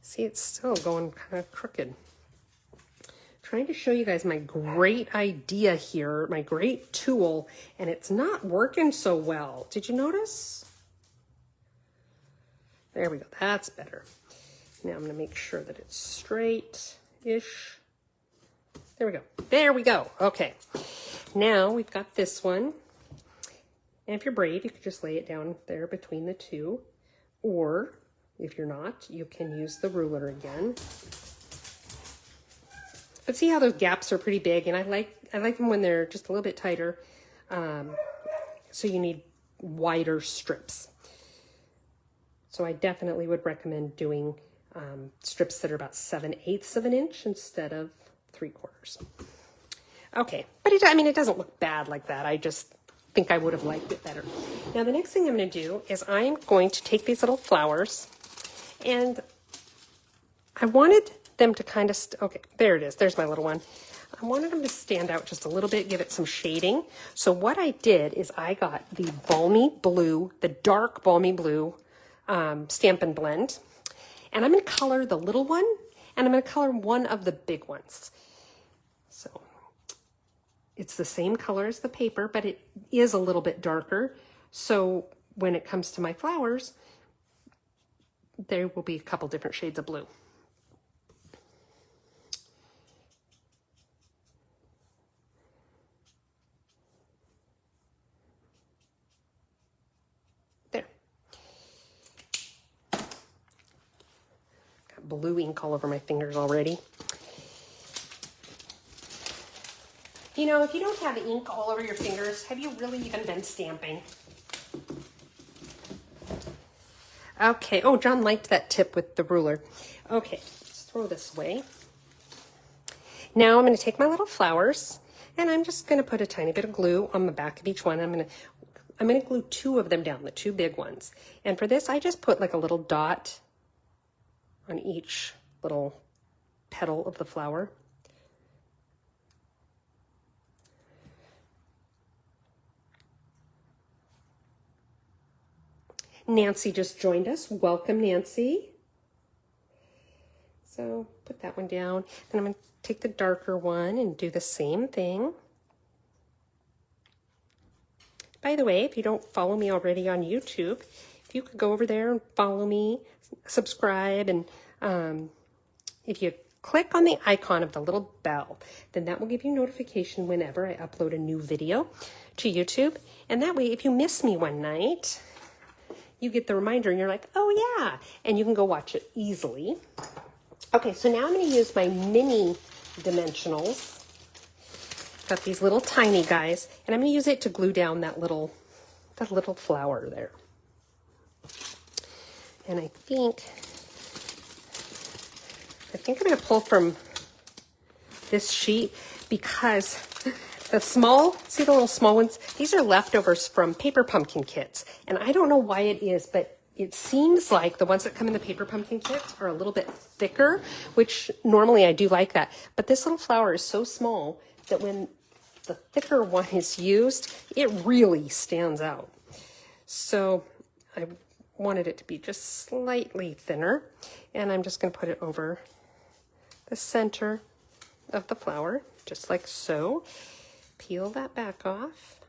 See, it's still going kind of crooked. Trying to show you guys my great idea here, my great tool, and it's not working so well. Did you notice? There we go, that's better. Now I'm gonna make sure that it's straight-ish. There we go, there we go, okay. Now we've got this one. And if you're brave, you could just lay it down there between the two, or if you're not, you can use the ruler again. But see how those gaps are pretty big, and I like them when they're just a little bit tighter. So you need wider strips. So I definitely would recommend doing strips that are about 7/8 of an inch instead of 3/4. Okay, but it doesn't look bad like that. I just think I would have liked it better. Now the next thing I'm going to do is I'm going to take these little flowers, and I wanted them to kind of, okay, there it is. There's my little one. I wanted them to stand out just a little bit, give it some shading. So what I did is I got the balmy blue, the dark balmy blue Stampin' Blend, and I'm going to color the little one, and I'm going to color one of the big ones. So it's the same color as the paper, but it is a little bit darker. So when it comes to my flowers, there will be a couple different shades of blue. Blue ink all over my fingers already. You know, if you don't have ink all over your fingers, have you really even been stamping? Okay, oh, John liked that tip with the ruler. Okay, let's throw this away. Now I'm going to take my little flowers, and I'm just going to put a tiny bit of glue on the back of each one. I'm going to glue two of them down, the two big ones. And for this, I just put like a little dot on each little petal of the flower. Nancy just joined us. Welcome, Nancy. So put that one down. Then I'm going to take the darker one and do the same thing. By the way, if you don't follow me already on YouTube, if you could go over there and follow me, subscribe, and if you click on the icon of the little bell, then that will give you notification whenever I upload a new video to YouTube. And that way, if you miss me one night, you get the reminder and you're like, oh yeah, and you can go watch it easily. Okay, so now I'm going to use my mini dimensionals. Got these little tiny guys, and I'm going to use it to glue down that little flower there. And I think I'm going to pull from this sheet because the small, see the little small ones? These are leftovers from paper pumpkin kits. And I don't know why it is, but it seems like the ones that come in the paper pumpkin kits are a little bit thicker, which normally I do like that. But this little flower is so small that when the thicker one is used, it really stands out. So I wanted it to be just slightly thinner, and I'm just going to put it over the center of the flower, just like so. Peel that back off.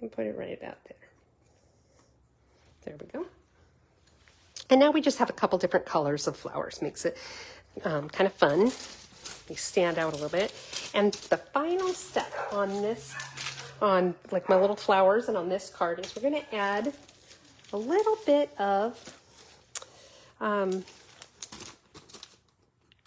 And put it right about there. There we go. And now we just have a couple different colors of flowers. Makes it kind of fun. They stand out a little bit. And the final step on this, on like my little flowers and on this card, is we're going to add a little bit of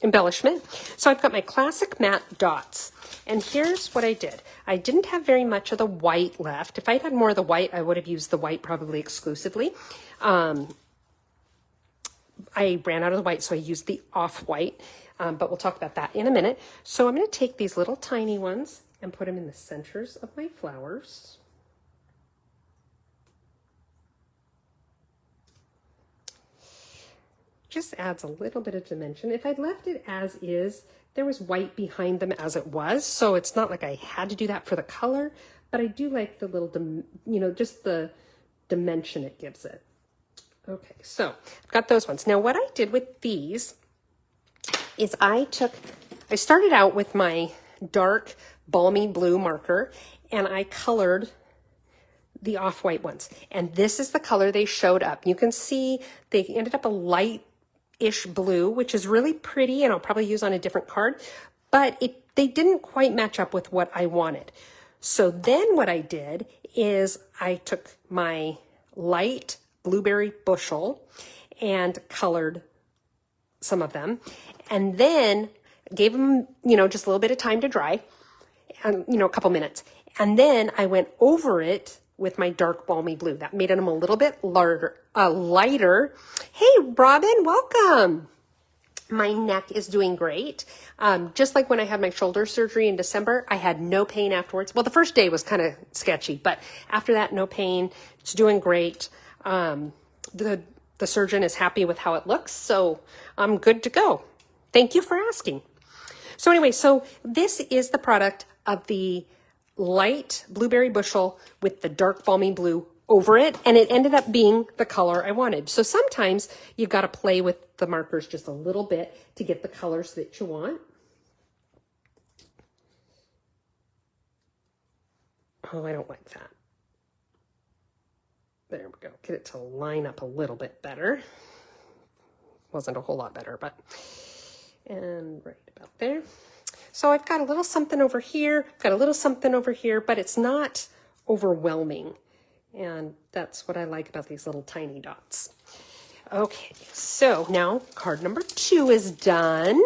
embellishment. So I've got my classic matte dots. And here's what I did. I didn't have very much of the white left. If I'd had more of the white, I would have used the white probably exclusively. I ran out of the white, so I used the off-white, but we'll talk about that in a minute. So I'm going to take these little tiny ones and put them in the centers of my flowers. Just adds a little bit of dimension. If I'd left it as is, there was white behind them as it was, so it's not like I had to do that for the color, but I do like the little, just the dimension it gives it. Okay, so I've got those ones. Now what I did with these is I started out with my dark balmy blue marker and I colored the off-white ones. And this is the color they showed up. You can see they ended up a light-ish blue, which is really pretty and I'll probably use on a different card, but they didn't quite match up with what I wanted. So then what I did is I took my light blueberry bushel and colored some of them and then gave them, just a little bit of time to dry and, a couple minutes. And then I went over it with my dark balmy blue. That made them a little bit lighter. Hey, Robin, welcome. My neck is doing great. Just like when I had my shoulder surgery in December, I had no pain afterwards. Well, the first day was kind of sketchy, but after that, no pain. It's doing great. The surgeon is happy with how it looks, so I'm good to go. Thank you for asking. So anyway, so this is the product of the light blueberry bushel with the dark balmy blue over it, and it ended up being the color I wanted. So sometimes you've got to play with the markers just a little bit to get the colors that you want. Oh, I don't like that. There we go. Get it to line up a little bit better. Wasn't a whole lot better, but, and right about there. So I've got a little something over here, got a little something over here, but it's not overwhelming. And that's what I like about these little tiny dots. Okay, so now card number 2 is done.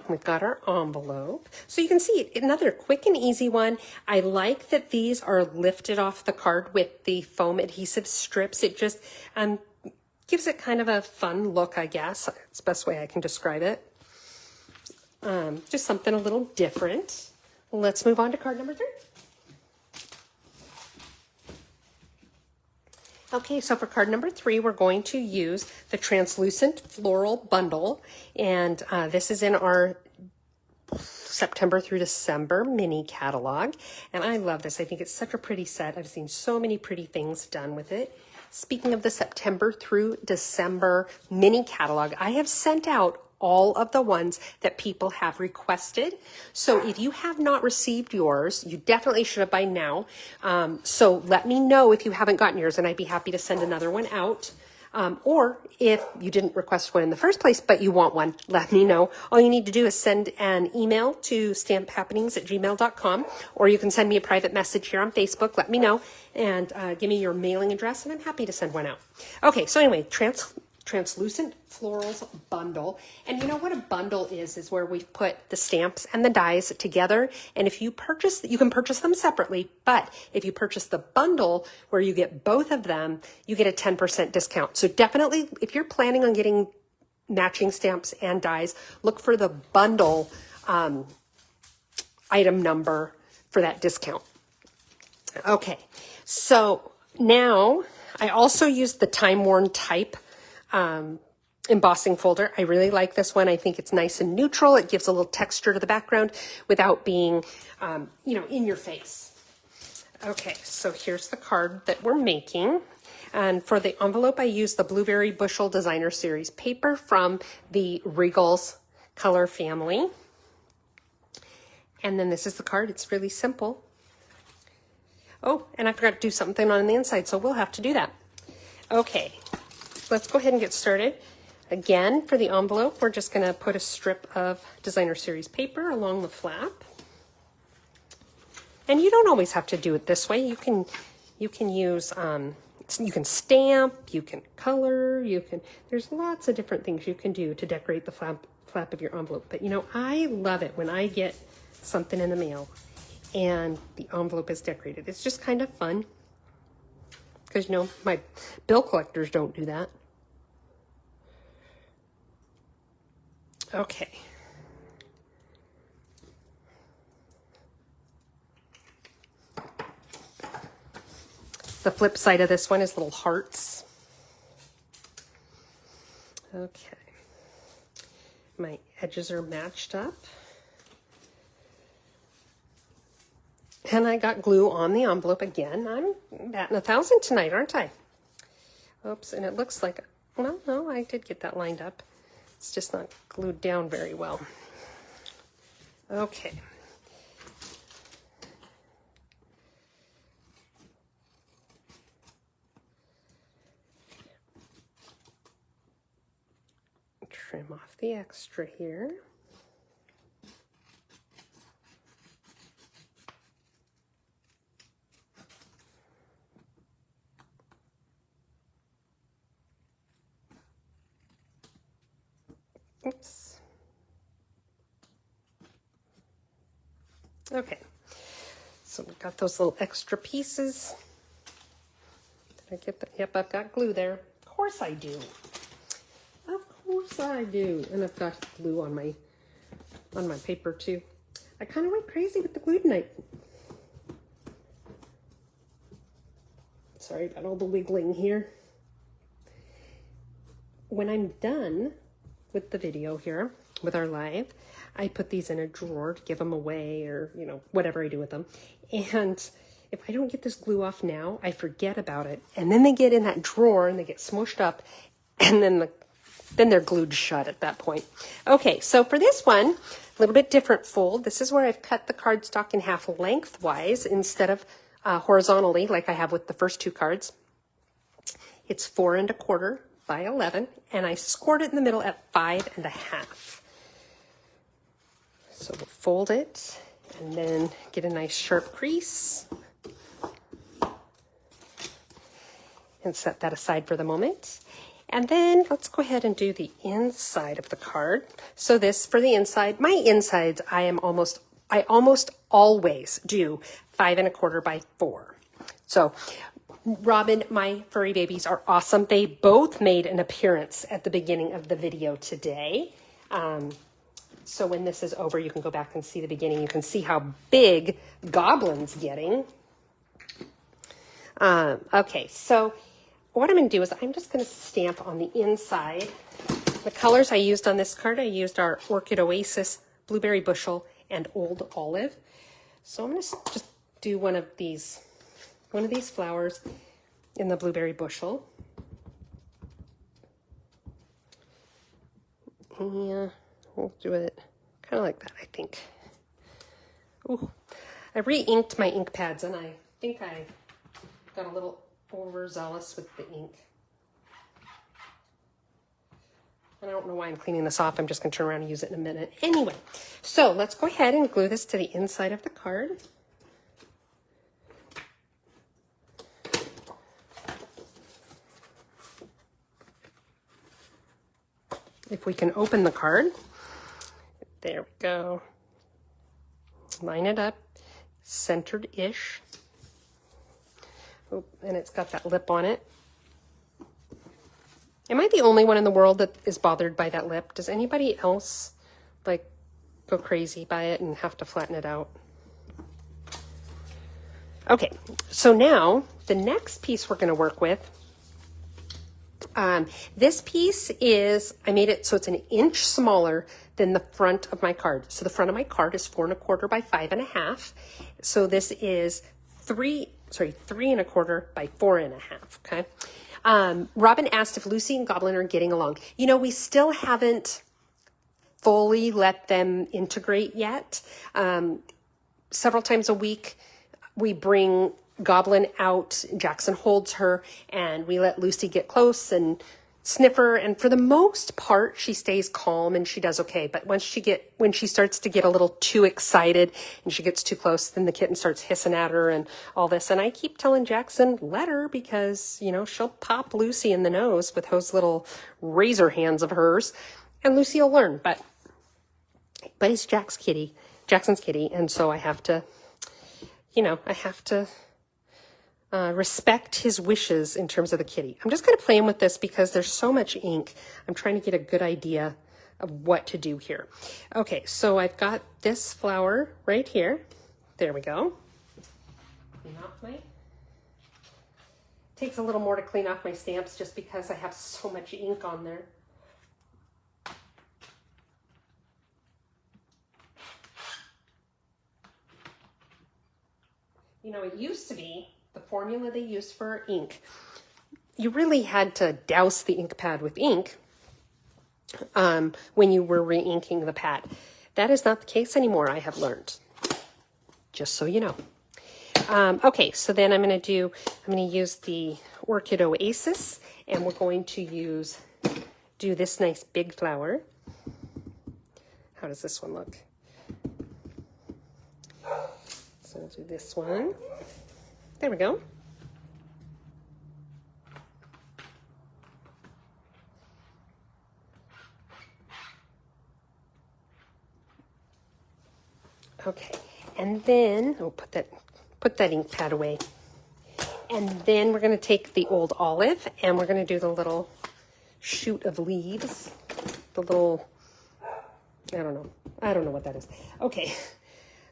We've got our envelope. So you can see another quick and easy one. I like that these are lifted off the card with the foam adhesive strips. It just gives it kind of a fun look, I guess. It's the best way I can describe it. Just something a little different. Let's move on to card number 3. Okay, so for card number 3, we're going to use the translucent floral bundle, and this is in our September through December mini catalog, and I love this. I think it's such a pretty set. I've seen so many pretty things done with it. Speaking of the September through December mini catalog, I have sent out all of the ones that people have requested. So if you have not received yours, you definitely should have by now. So let me know if you haven't gotten yours and I'd be happy to send another one out. Or if you didn't request one in the first place, but you want one, let me know. All you need to do is send an email to stamphappenings@gmail.com, or you can send me a private message here on Facebook. Let me know and give me your mailing address and I'm happy to send one out. Okay, so anyway, translucent florals bundle. And you know what a bundle is where we've put the stamps and the dies together. And if you purchase, you can purchase them separately, but if you purchase the bundle where you get both of them, you get a 10% discount. So definitely, if you're planning on getting matching stamps and dies, look for the bundle item number for that discount. Okay, so now I also used the time-worn type embossing folder. I really like this one. I think it's nice and neutral. It gives a little texture to the background without being, in your face. Okay, so here's the card that we're making. And for the envelope, I used the Blueberry Bushel Designer Series paper from the Regals color family. And then this is the card. It's really simple. Oh, and I forgot to do something on the inside, so we'll have to do that. Okay. Let's go ahead and get started. Again, for the envelope, we're just going to put a strip of Designer Series paper along the flap. And you don't always have to do it this way. You can You can use, you can stamp, you can color, there's lots of different things you can do to decorate the flap of your envelope. But you know, I love it when I get something in the mail and the envelope is decorated. It's just kind of fun because, you know, my bill collectors don't do that. Okay. The flip side of this one is little hearts. Okay. My edges are matched up. And I got glue on the envelope again. I'm batting 1,000 tonight, aren't I? Oops, and it looks like, well, no, I did get that lined up. It's just not glued down very well. Okay. Trim off the extra here. Oops. Okay, so we've got those little extra pieces. Did I get that? Yep, I've got glue there. Of course I do. Of course I do. And I've got glue on my paper too. I kind of went crazy with the glue tonight. Sorry about all the wiggling here. When I'm done with the video here, with our live, I put these in a drawer to give them away, or, you know, whatever I do with them. And if I don't get this glue off now, I forget about it. And then they get in that drawer and they get smushed up, and then they're glued shut at that point. Okay, so for this one, a little bit different fold. This is where I've cut the cardstock in half lengthwise instead of horizontally like I have with the first two cards. It's 4 1/4 by 11, and I scored it in the middle at 5 1/2. So we'll fold it and then get a nice sharp crease and set that aside for the moment. And then let's go ahead and do the inside of the card. So this, for the inside, my insides, I almost always do 5 1/4 by 4. So Robin, my furry babies are awesome. They both made an appearance at the beginning of the video today. So when this is over, you can go back and see the beginning. You can see how big Goblin's getting. Okay, so what I'm going to do is I'm just going to stamp on the inside. The colors I used on this card, I used our Orchid Oasis, Blueberry Bushel, and Old Olive. So I'm going to just do one of these flowers in the Blueberry Bushel. Yeah, we'll do it kind of like that, I think. Ooh, I re-inked my ink pads, and I think I got a little overzealous with the ink. And I don't know why I'm cleaning this off. I'm just going to turn around and use it in a minute. Anyway, so let's go ahead and glue this to the inside of the card. If we can open the card, there we go. Line it up, centered-ish. Oh, and it's got that lip on it. Am I the only one in the world that is bothered by that lip? Does anybody else like go crazy by it and have to flatten it out? Okay, so now the next piece we're going to work with, this piece is, I made it so it's 1 inch smaller than the front of my card. So the front of my card is 4 1/4 by 5 1/2. So this is 3 1/4 by 4 1/2. Okay. Robin asked if Lucy and Goblin are getting along. You know, we still haven't fully let them integrate yet. Several times a week, we bring Goblin out, Jackson holds her, and we let Lucy get close and, sniffer, and for the most part she stays calm and she does okay. But when she starts to get a little too excited and she gets too close, then the kitten starts hissing at her and all this. And I keep telling Jackson, let her, because you know she'll pop Lucy in the nose with those little razor hands of hers, and Lucy will learn. But it's Jackson's kitty, and so I have to respect his wishes in terms of the kitty. I'm just kind of playing with this because there's so much ink. I'm trying to get a good idea of what to do here. Okay, so I've got this flower right here. There we go. Takes a little more to clean off my stamps just because I have so much ink on there. You know, it used to be the formula they used for ink. You really had to douse the ink pad with ink when you were re-inking the pad. That is not the case anymore, I have learned. Just so you know. Okay, so then I'm going to use the Orchid Oasis, and we're going to do this nice big flower. How does this one look? So I'll do this one. There we go. Okay, and then I'll put that ink pad away. And then we're going to take the old olive and we're going to do the little shoot of leaves. The little, I don't know what that is. Okay.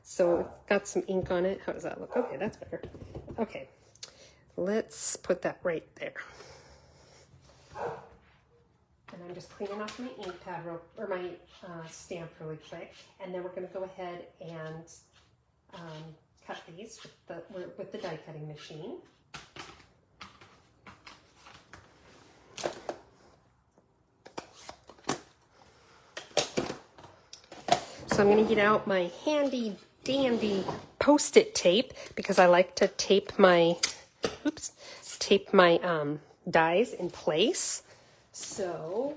So got some ink on it. How does that look? Okay, that's better. Okay, let's put that right there. And I'm just cleaning off my ink pad or my stamp really quick. And then we're going to go ahead and cut these with the die cutting machine. So I'm going to get out my handy dandy Post-it tape because I like to tape my dies in place. So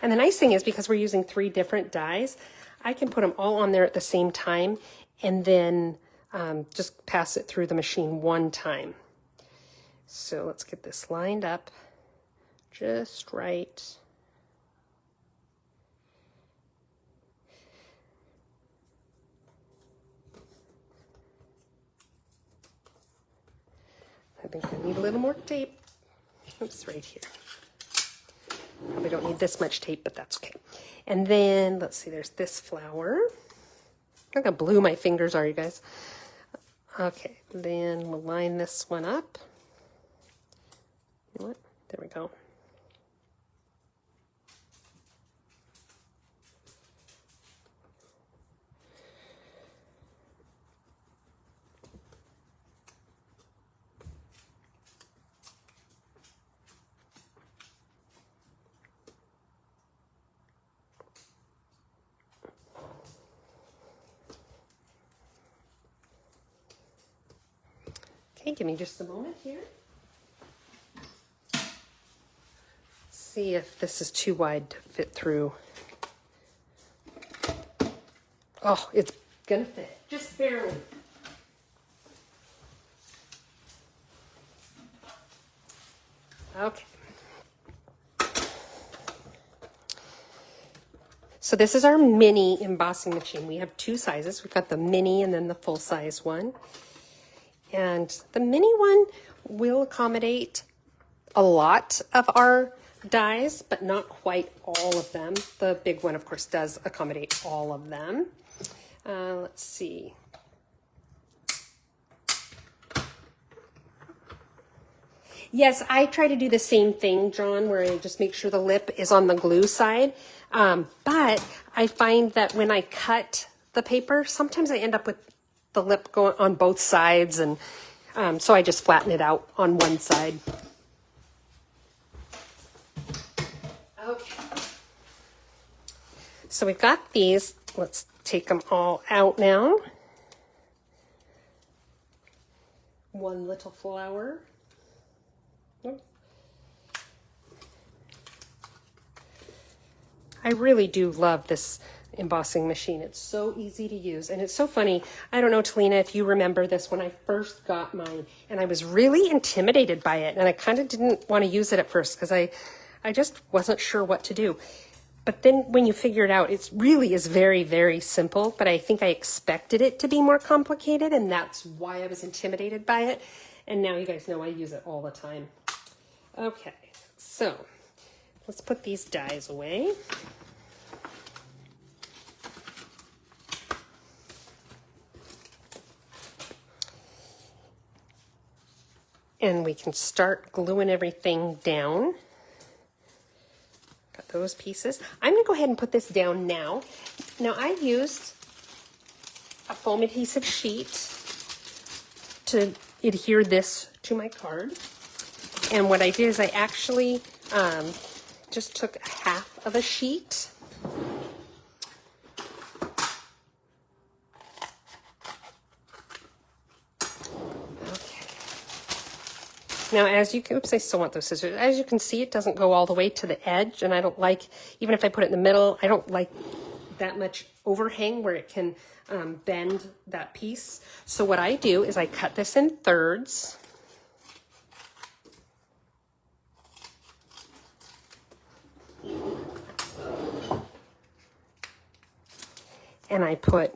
and the nice thing is, because we're using 3 different dies, I can put them all on there at the same time and then just pass it through the machine one time. So let's get this lined up just right. I think I need a little more tape. Oops, right here. Probably don't need this much tape, but that's okay. And then, let's see, there's this flower. Look how blue my fingers are, you guys. Okay, then we'll line this one up. You know what? There we go. Okay, give me just a moment here. See if this is too wide to fit through. Oh, it's gonna fit, just barely. Okay. So this is our mini embossing machine. We have 2 sizes. We've got the mini and then the full size one. And the mini one will accommodate a lot of our dies, but not quite all of them. The big one, of course, does accommodate all of them. Let's see. Yes, I try to do the same thing, John, where I just make sure the lip is on the glue side. But I find that when I cut the paper, sometimes I end up with the lip going on both sides, and so I just flatten it out on one side. Okay. So we've got these. Let's take them all out now. One little flower. I really do love this embossing machine. It's so easy to use, and it's so funny. I don't know, Talina, if you remember this when I first got mine, and I was really intimidated by it, and I kind of didn't want to use it at first because I just wasn't sure what to do. But then when you figure it out, it really is very, very simple, but I think I expected it to be more complicated, and that's why I was intimidated by it. And now you guys know I use it all the time. Okay, so let's put these dies away. And we can start gluing everything down. Got those pieces. I'm going to go ahead and put this down now. Now I used a foam adhesive sheet to adhere this to my card. And what I did is I actually just took half of a sheet. Now, as you can, oops, I still want those scissors. As you can see, it doesn't go all the way to the edge, and I don't like, even if I put it in the middle, I don't like that much overhang where it can bend that piece. So what I do is I cut this in thirds. And I put,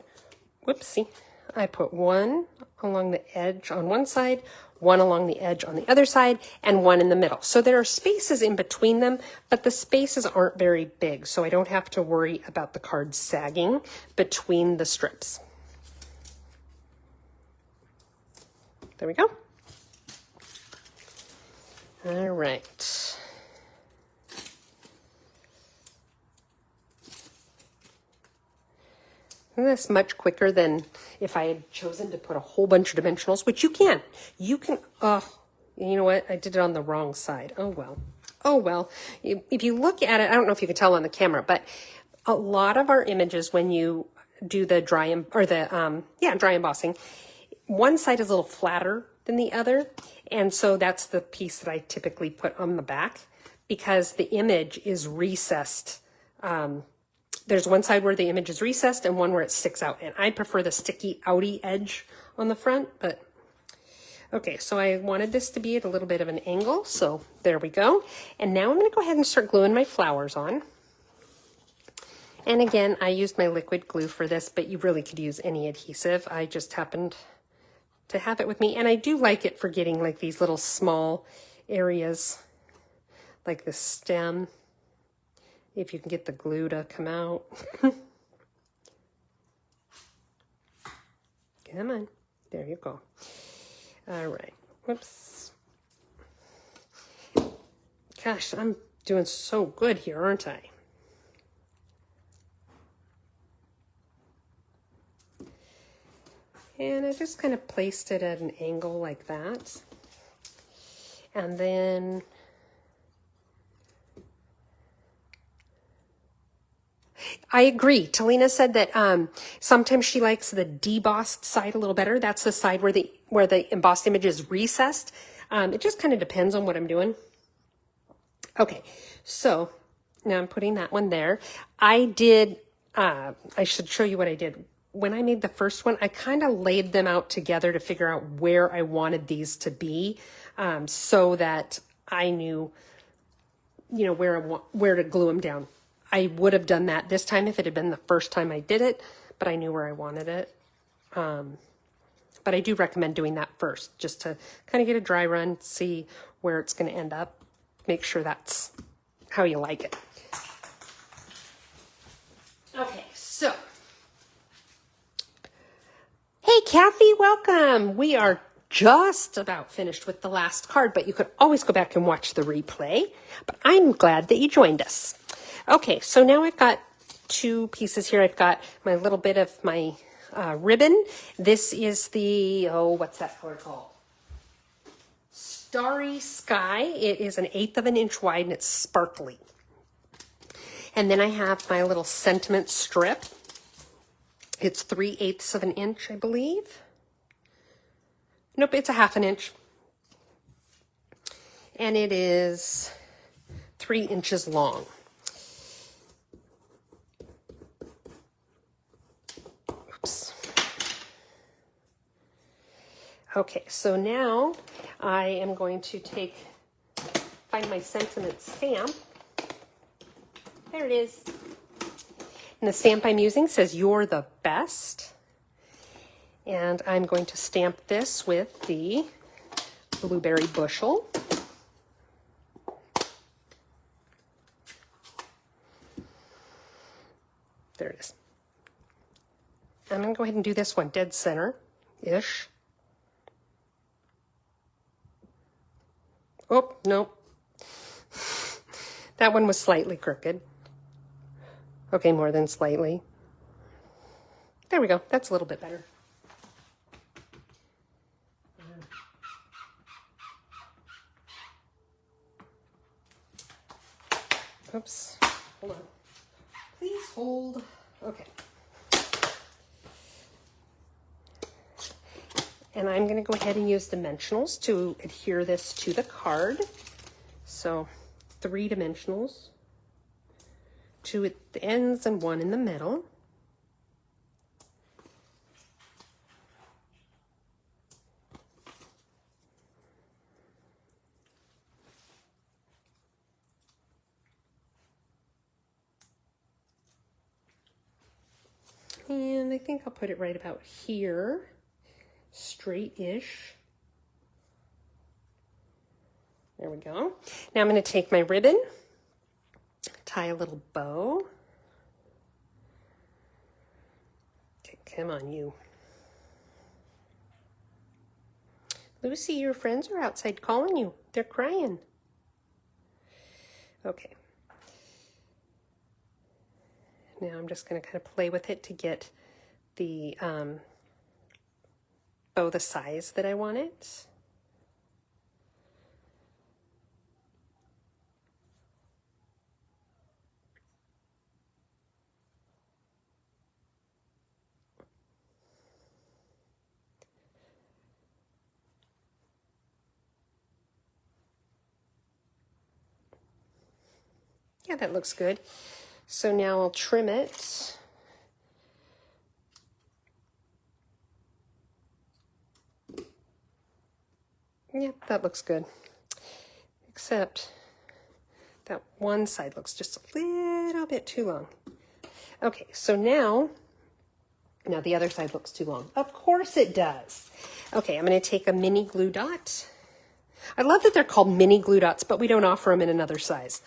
whoopsie, I put one along the edge on one side, one along the edge on the other side, and one in the middle. So there are spaces in between them, but the spaces aren't very big, so I don't have to worry about the card sagging between the strips. There we go. All right. And that's much quicker than if I had chosen to put a whole bunch of dimensionals, which you can. You can, you know what? I did it on the wrong side. Oh, well. Oh, well. If you look at it, I don't know if you can tell on the camera, but a lot of our images, when you do the dry embossing, one side is a little flatter than the other. And so that's the piece that I typically put on the back because the image is recessed. There's one side where the image is recessed and one where it sticks out. And I prefer the sticky outy edge on the front, but okay, so I wanted this to be at a little bit of an angle. So there we go. And now I'm going to go ahead and start gluing my flowers on. And again, I used my liquid glue for this, but you really could use any adhesive. I just happened to have it with me. And I do like it for getting like these little small areas, like the stem. If you can get the glue to come out. Come on. There you go. All right. Whoops. Gosh, I'm doing so good here, aren't I? And I just kind of placed it at an angle like that. And then I agree. Talina said that sometimes she likes the debossed side a little better. That's the side where the embossed image is recessed. It just kind of depends on what I'm doing. Okay, so now I'm putting that one there. I should show you what I did. When I made the first one, I kind of laid them out together to figure out where I wanted these to be, so that I knew, where to glue them down. I would have done that this time if it had been the first time I did it, but I knew where I wanted it. But I do recommend doing that first, just to kind of get a dry run, see where it's going to end up, make sure that's how you like it. Okay, so. Hey, Kathy, welcome. We are just about finished with the last card, but you could always go back and watch the replay. But I'm glad that you joined us. Okay, so now I've got two pieces here. I've got my little bit of my ribbon. This is the, what's that color called? Starry Sky. It is 1/8 of an inch wide and it's sparkly. And then I have my little sentiment strip. It's 3/8 of an inch, I believe. Nope, it's 1/2 inch. And it is 3 inches long. Okay, so now I am going to find my sentiment stamp. There it is. And the stamp I'm using says, "You're the best." And I'm going to stamp this with the blueberry bushel. There it is. I'm going to go ahead and do this one dead center-ish. Oh, no. That one was slightly crooked. Okay, more than slightly. There we go. That's a little bit better. Oops. Hold on. Please hold. Okay. And I'm going to go ahead and use dimensionals to adhere this to the card. So 3 dimensionals, 2 at the ends and 1 in the middle. And I think I'll put it right about here, straight-ish. There we go. Now I'm going to take my ribbon, tie a little bow. Okay, come on, you. Lucy, your friends are outside calling you. They're crying. Okay. Now I'm just going to kind of play with it to get the bow the size that I want it. Yeah, that looks good. So now I'll trim it. Yeah, that looks good. Except that one side looks just a little bit too long. Okay, so now the other side looks too long. Of course it does. Okay, I'm going to take a mini glue dot. I love that they're called mini glue dots, but we don't offer them in another size.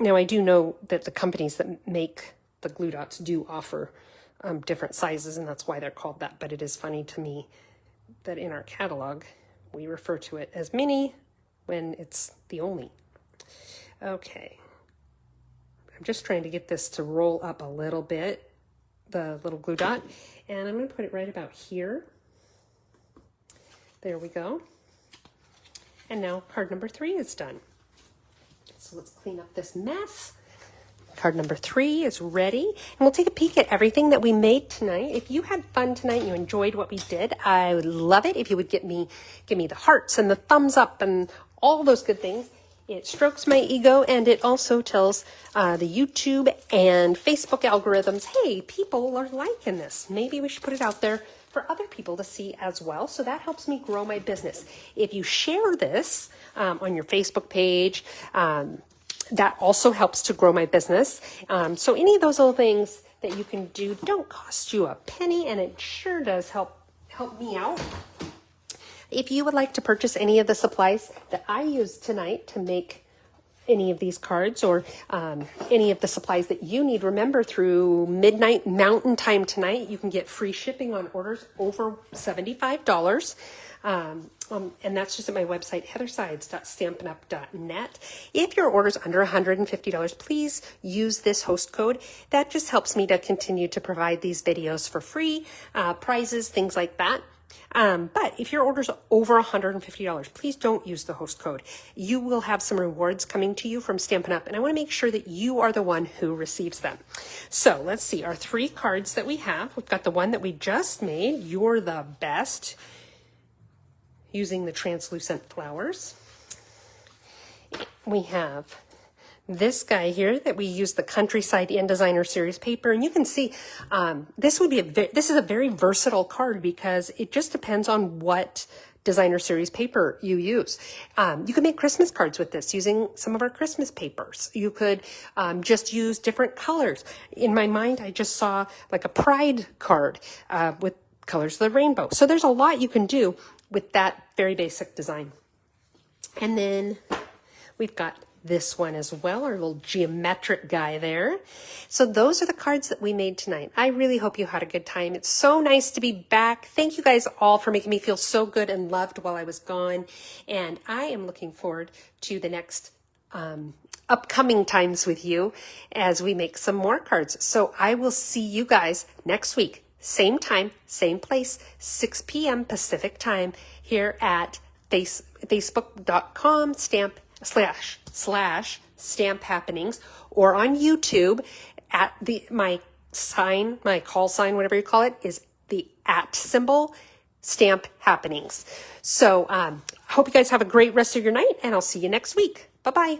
Now, I do know that the companies that make the glue dots do offer different sizes, and that's why they're called that. But it is funny to me that in our catalog, we refer to it as mini when it's the only. Okay. I'm just trying to get this to roll up a little bit, the little glue dot, and I'm going to put it right about here. There we go. And now card number 3 is done. So let's clean up this mess. Card number 3 is ready. And we'll take a peek at everything that we made tonight. If you had fun tonight and you enjoyed what we did, I would love it if you would give me the hearts and the thumbs up and all those good things. It strokes my ego, and it also tells the YouTube and Facebook algorithms, hey, people are liking this. Maybe we should put it out there for other people to see as well. So that helps me grow my business. If you share this on your Facebook page, that also helps to grow my business. So any of those little things that you can do don't cost you a penny, and it sure does help me out. If you would like to purchase any of the supplies that I used tonight to make any of these cards, or any of the supplies that you need, remember through midnight Mountain Time tonight, you can get free shipping on orders over $75. And that's just at my website, heathersides.stampinup.net. If your order's under $150, please use this host code. That just helps me to continue to provide these videos for free, prizes, things like that. But if your order's over $150, please don't use the host code. You will have some rewards coming to you from Stampin' Up, and I want to make sure that you are the one who receives them. So let's see our 3 cards that we have. We've got the one that we just made, You're the Best, using the translucent flowers. We have this guy here that we use the Countryside and Designer Series paper. And you can see this is a very versatile card because it just depends on what Designer Series paper you use. You can make Christmas cards with this using some of our Christmas papers. You could just use different colors. In my mind, I just saw like a pride card with colors of the rainbow. So there's a lot you can do with that very basic design. And then we've got this one as well, our little geometric guy there. So those are the cards that we made tonight. I really hope you had a good time. It's so nice to be back. Thank you guys all for making me feel so good and loved while I was gone. And I am looking forward to the next upcoming times with you as we make some more cards. So I will see you guys next week. Same time, same place, 6 p.m. Pacific time here at facebook.com/stamp happenings or on YouTube at my call sign, whatever you call it, is the @ symbol stamp happenings. So hope you guys have a great rest of your night and I'll see you next week. Bye-bye.